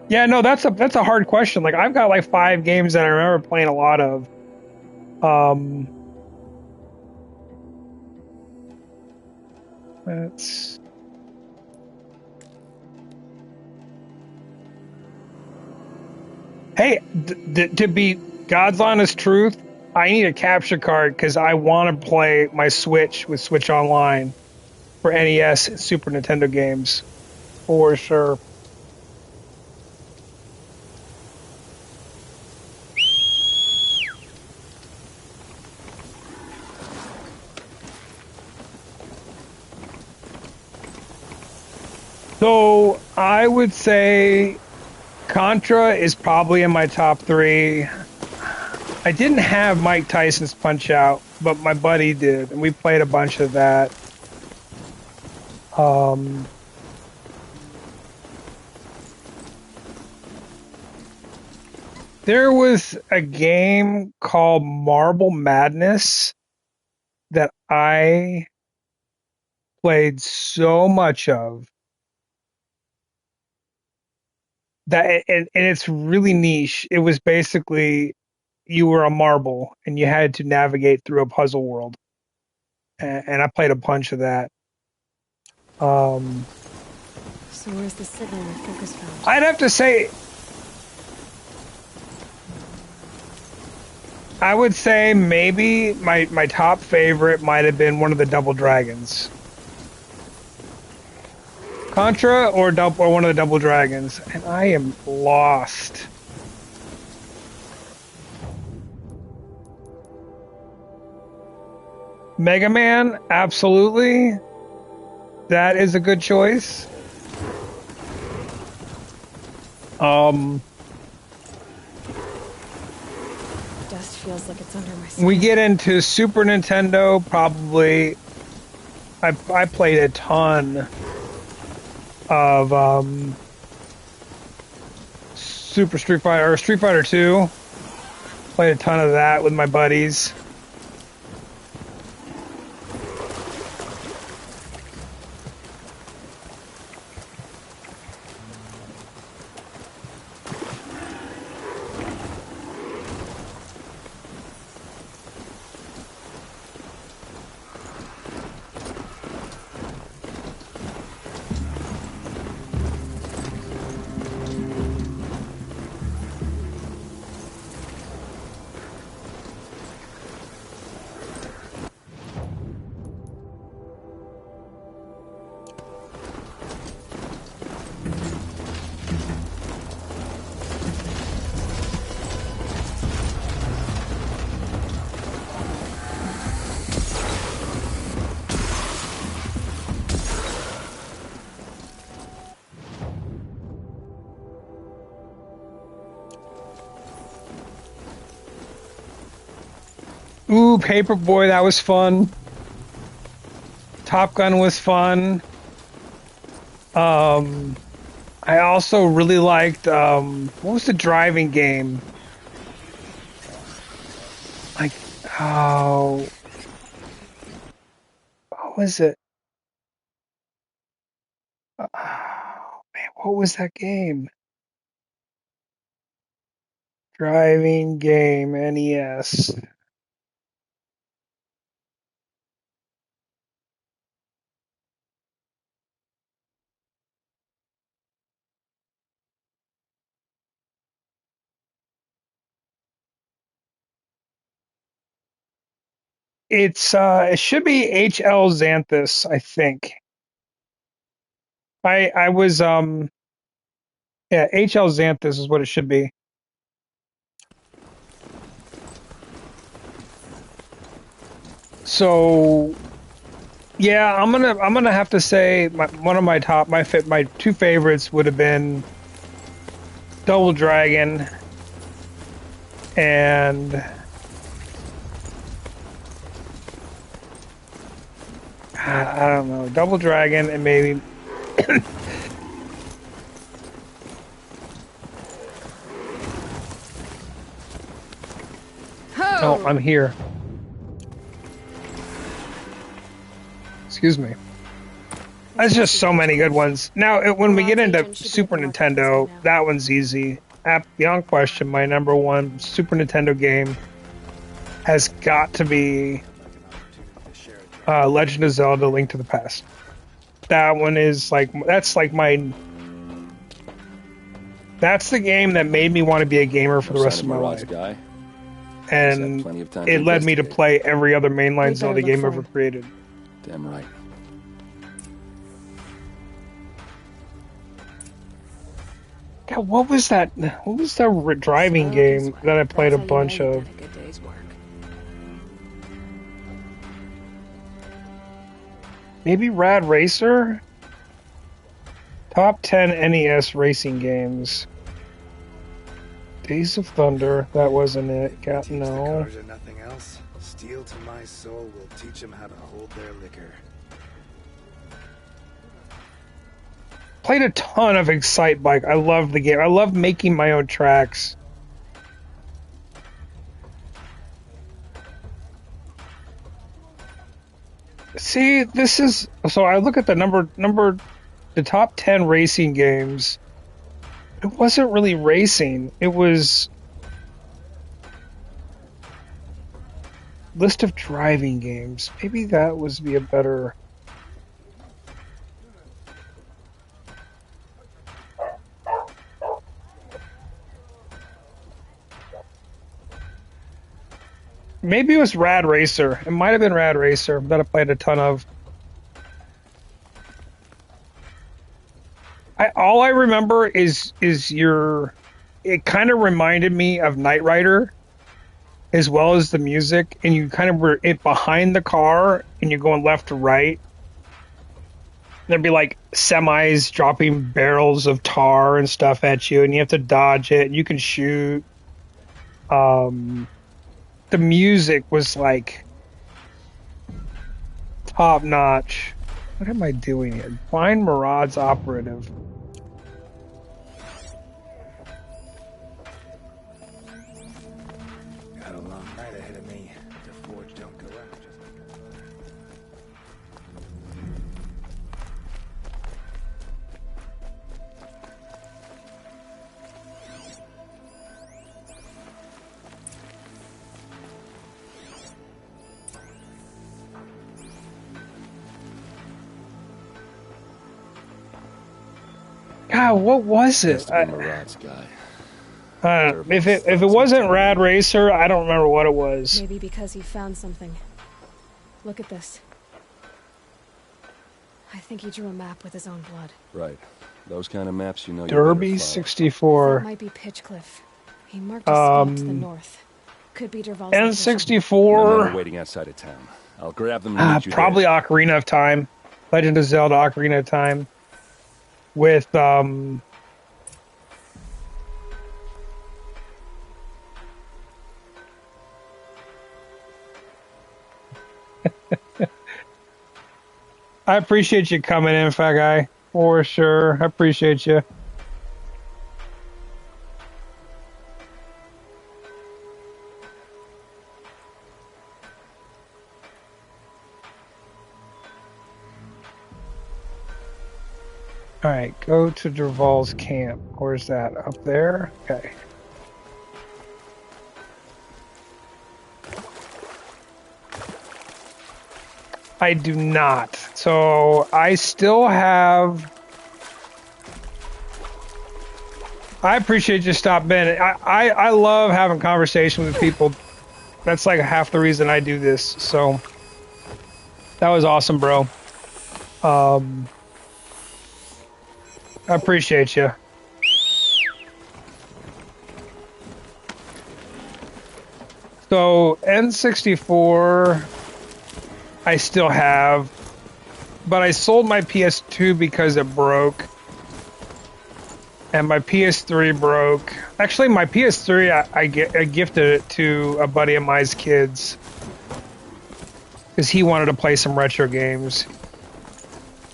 Yeah, no, that's a hard question. Like I've got like 5 games that I remember playing a lot of. That's Hey, to be God's honest truth, I need a capture card because I want to play my Switch with Switch Online for NES and Super Nintendo games, for sure. So I would say Contra is probably in my top 3. I didn't have Mike Tyson's Punch Out, but my buddy did, and we played a bunch of that. There was a game called Marble Madness that I played so much of that, and it's really niche. It was basically you were a marble and you had to navigate through a puzzle world, and I played a bunch of that. So where's the signal my focus found? I'd have to say, I would say maybe my top favorite might have been one of the Double Dragons. Contra or one of the Double Dragons. And I am lost. Mega Man, absolutely. That is a good choice. Dust feels like it's under my skin. We get into Super Nintendo, probably. I played a ton of Super Street Fighter or Street Fighter 2. Played a ton of that with my buddies. Ooh, Paperboy, that was fun. Top Gun was fun. I also really liked, what was the driving game? Like, oh, what was it? Oh, man, what was that game? Driving game, NES. It should be HL Xanthus, I think. I was, yeah, HL Xanthus is what it should be. So, yeah, I'm gonna have to say one of my my two favorites would have been Double Dragon and I don't know, Double Dragon and maybe oh, I'm here. Excuse me. There's just so many good ones. Now, when we get into Super Nintendo, that one's easy. Beyond question, my number one Super Nintendo game has got to be Legend of Zelda: Link to the Past. That one is like, that's the game that made me want to be a gamer for the rest of my life. Guy. And it led me to play every other mainline Zelda game ever created. Damn right. God, what was that? What was that driving game that I played a bunch of? Maybe Rad Racer? Top 10 NES racing games. Days of Thunder, that wasn't it. Got no. Nothing else. Steel to my soul will teach them how to hold their liquor. Played a ton of Excite Bike. I love the game. I love making my own tracks. See, this is so. I look at the the top 10 racing games. It wasn't really racing. It was list of driving games. Maybe that would be a better. Maybe it was Rad Racer. It might have been Rad Racer that I played a ton of. All I remember is your. It kind of reminded me of Knight Rider, as well as the music, and you kind of were behind the car, and you're going left to right. There'd be like semis dropping barrels of tar and stuff at you, and you have to dodge it. And you can shoot. the music was like top notch. What am I doing here? Find Murad's operative. Got a long night ahead of me. The forge don't go out just God, what was it? Murad's guy. If it wasn't Rad Racer, I don't remember what it was. Maybe because he found something. Look at this. I think he drew a map with his own blood. Right. Those kind of maps, you know. Derby 64. That might be Pitchcliff. He marked a spot to the north. Could be Derval's N64. Waiting outside of town. I'll grab them and meet you probably there. Ocarina of Time. Legend of Zelda Ocarina of Time. With I appreciate you coming in, fat guy. For sure. I appreciate you. Alright, go to Derval's camp. Where's that? Up there? Okay. I do not. So I still have... I appreciate you stopping in. I love having conversations with people. That's like half the reason I do this. So that was awesome, bro. I appreciate you. So N64 I still have, but I sold my PS2 because it broke. And my PS3 broke. Actually, my PS3, I gifted it to a buddy of mine's kids. Because he wanted to play some retro games.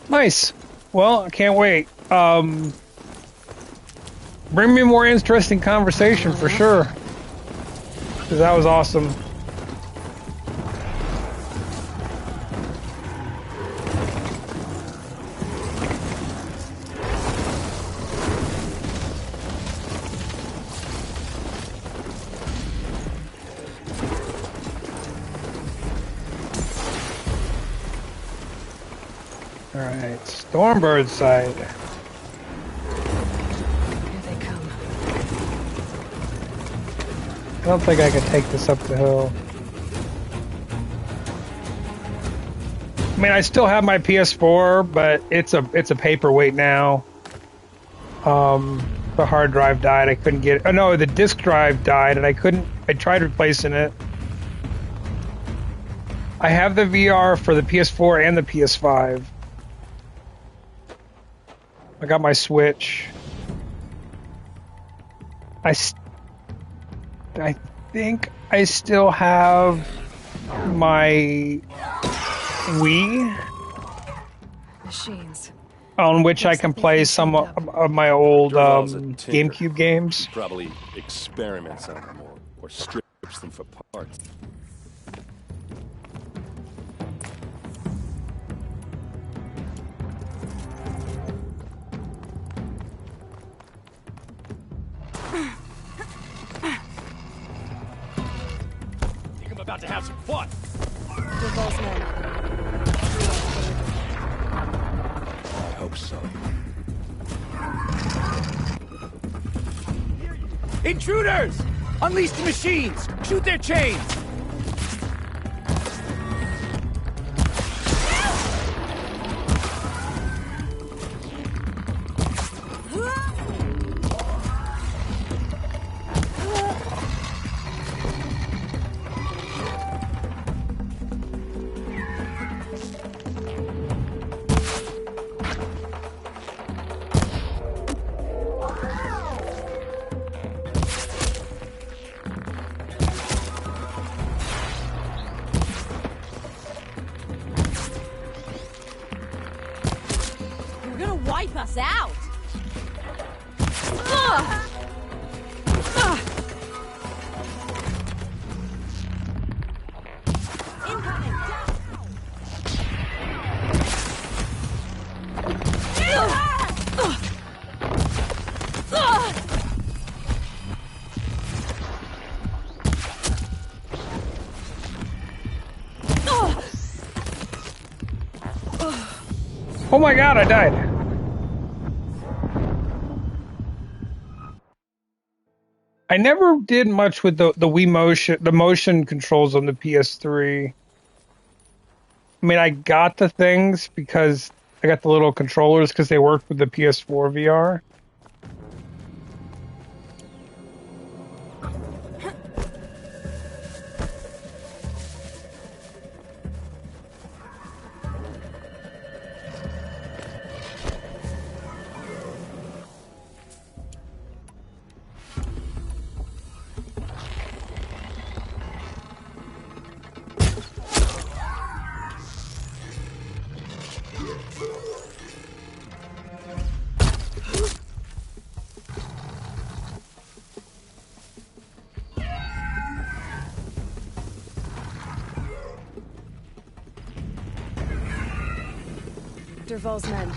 Nice. Well, I can't wait. Bring me more interesting conversation for sure. Because that was awesome. Alright, Stormbird side. Here they come. I don't think I can take this up the hill. I mean, I still have my PS4, but it's a paperweight now. The hard drive died. I couldn't get it. Oh no, the disk drive died, and I tried replacing it. I have the VR for the PS4 and the PS5. I got my Switch. I think I still have my Wii, Machines. on which I can play some of my old GameCube games. Probably experiments on them or strips them for parts. About to have some fun. Derval's men. I hope so. Intruders! Unleash the machines! Shoot their chains! lights out. Oh my god, I died. I never did much with the Wii motion, the motion controls on the PS3. I mean, I got the things because I got the little controllers because they worked with the PS4 VR. Derval's men.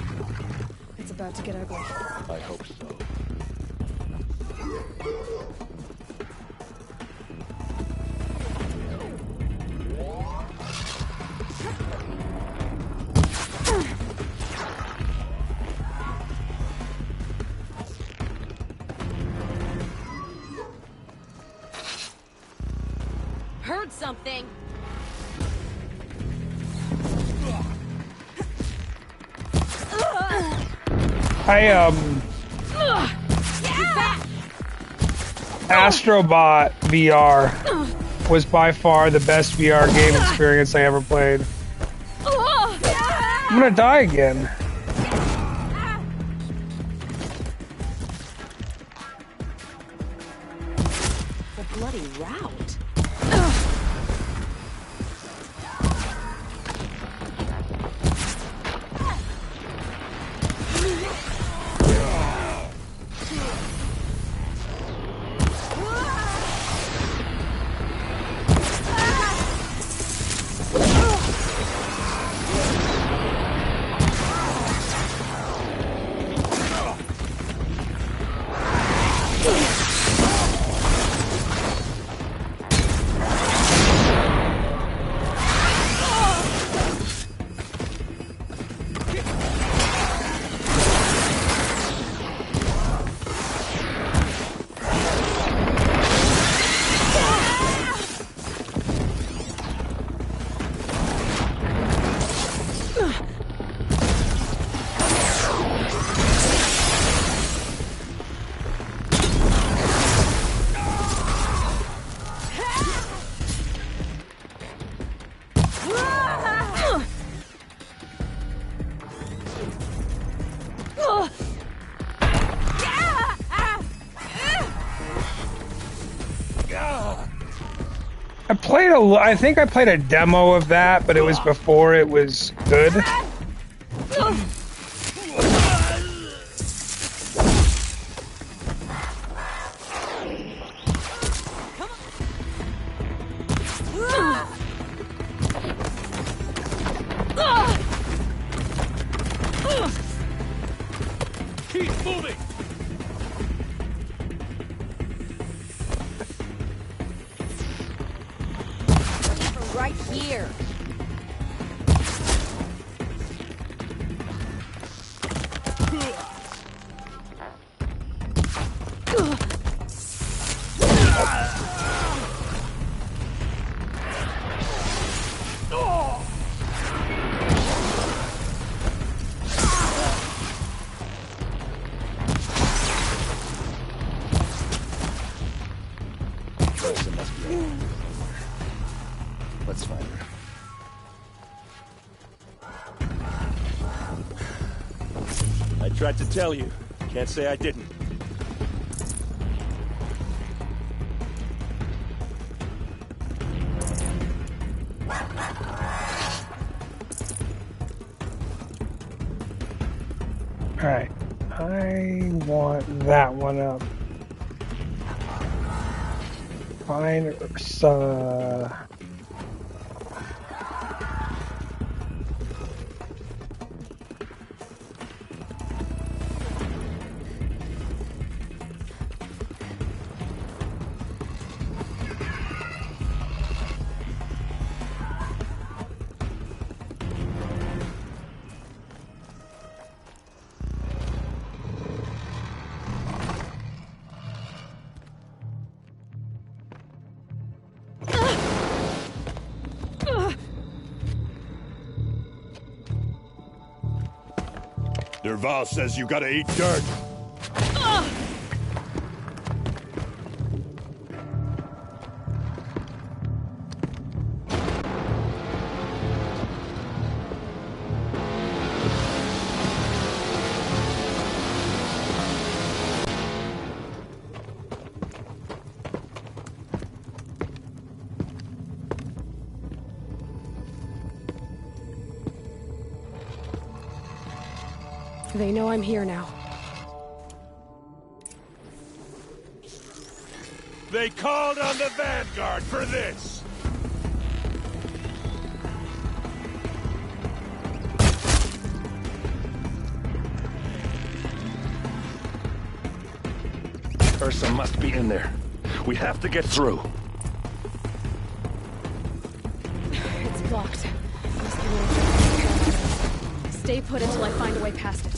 It's about to get ugly. I hope so. Heard something. Astrobot VR was by far the best VR game experience I ever played. I'm gonna die again. The bloody route. I think I played a demo of that, but it was before it was good. Keep moving. Right here. Let's find her. I tried to tell you. Can't say I didn't. All right. I want that one up. Find Ursa. Derval says you gotta eat dirt. They know I'm here now. They called on the Vanguard for this! Ursa must be in there. We have to get through. It's blocked. Must be one. Stay put until I find a way past it.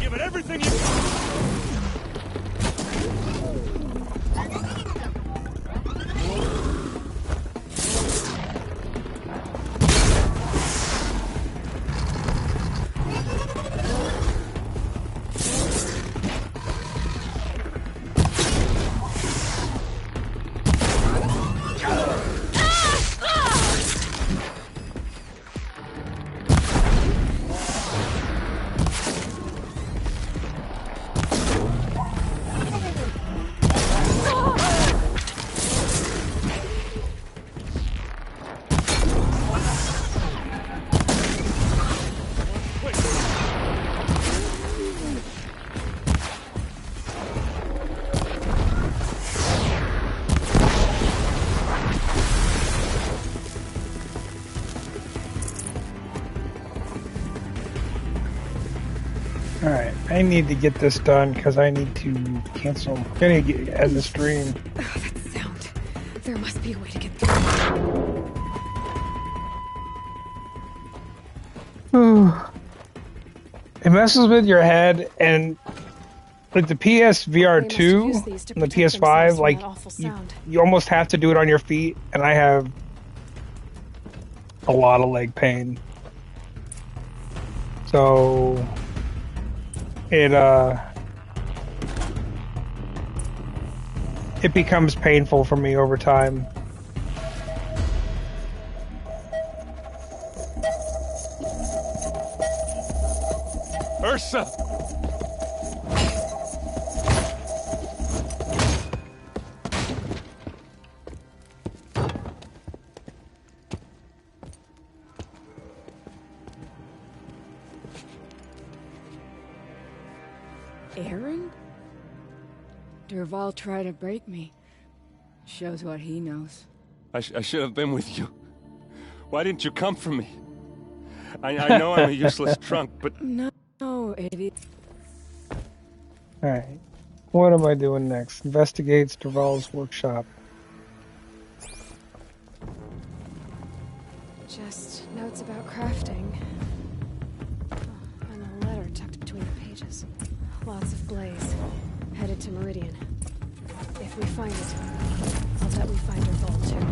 Give it everything you got! Alright, I need to get this done because I need to cancel. I'm gonna end the stream. That sound. There must be a way to get through. It messes with your head, and like the PSVR 2 and the PS5, like you almost have to do it on your feet, and I have a lot of leg pain. So it becomes painful for me over time. Ursa! Aaron? Derval tried to break me. Shows what he knows. I should have been with you. Why didn't you come for me? I know I'm a useless drunk, but... No, idiot. Alright. What am I doing next? Investigates Derval's workshop. Just notes about crafting. Oh, and a letter tucked between the pages. Lots of blaze. Headed to Meridian. If we find it, I'll bet we find her vault too.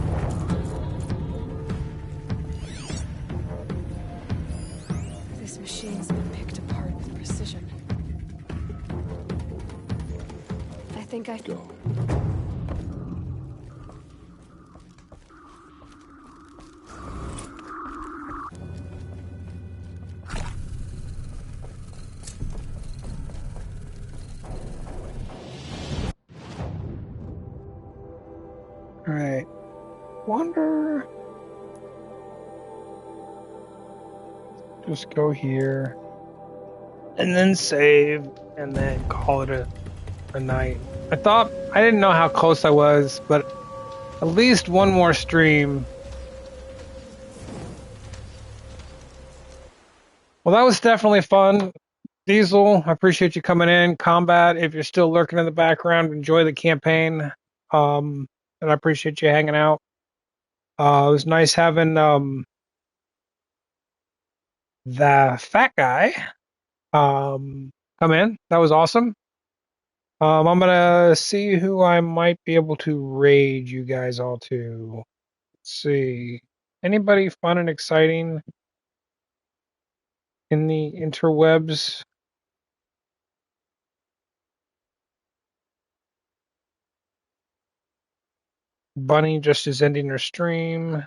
This machine's been picked apart with precision. I think I... Go. Alright. Wonder... Just go here. and then save, and then call it a night. I didn't know how close I was, but at least one more stream. Well, that was definitely fun. Diesel, I appreciate you coming in. Combat, if you're still lurking in the background, enjoy the campaign. And I appreciate you hanging out. It was nice having the fat guy come in. That was awesome. I'm gonna see who I might be able to raid you guys all to. Let's see. Anybody fun and exciting in the interwebs? Bunny just is ending her stream.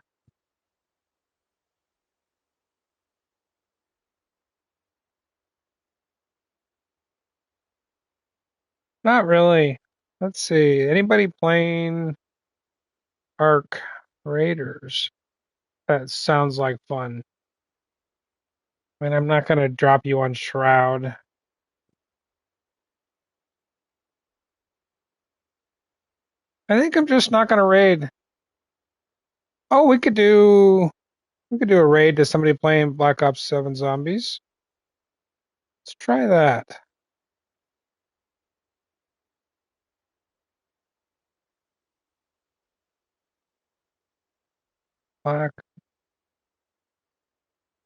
Not really. Let's see. Anybody playing Ark Raiders? That sounds like fun. I mean, I'm not gonna drop you on Shroud. I think I'm just not gonna raid. Oh, we could do a raid to somebody playing Black Ops 7 Zombies. Let's try that. Black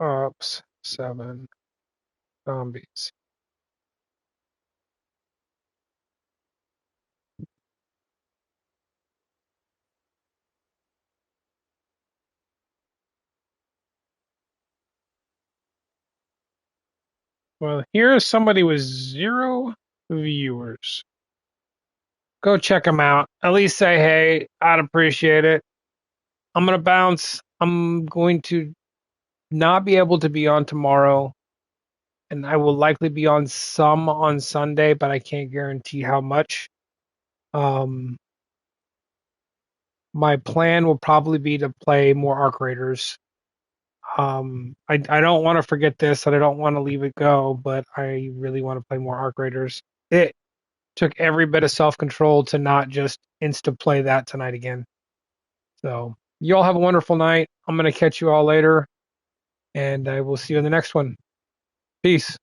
Ops 7 Zombies. Well, here's somebody with 0 viewers. Go check them out. At least say hey. I'd appreciate it. I'm gonna bounce. I'm going to not be able to be on tomorrow, and I will likely be on some on Sunday, but I can't guarantee how much. Um, my plan will probably be to play more Arc Raiders. I don't want to forget this, and I don't want to leave it go, but I really want to play more Arc Raiders. It took every bit of self control to not just insta play that tonight again. So you all have a wonderful night. I'm gonna catch you all later, and I will see you in the next one. Peace.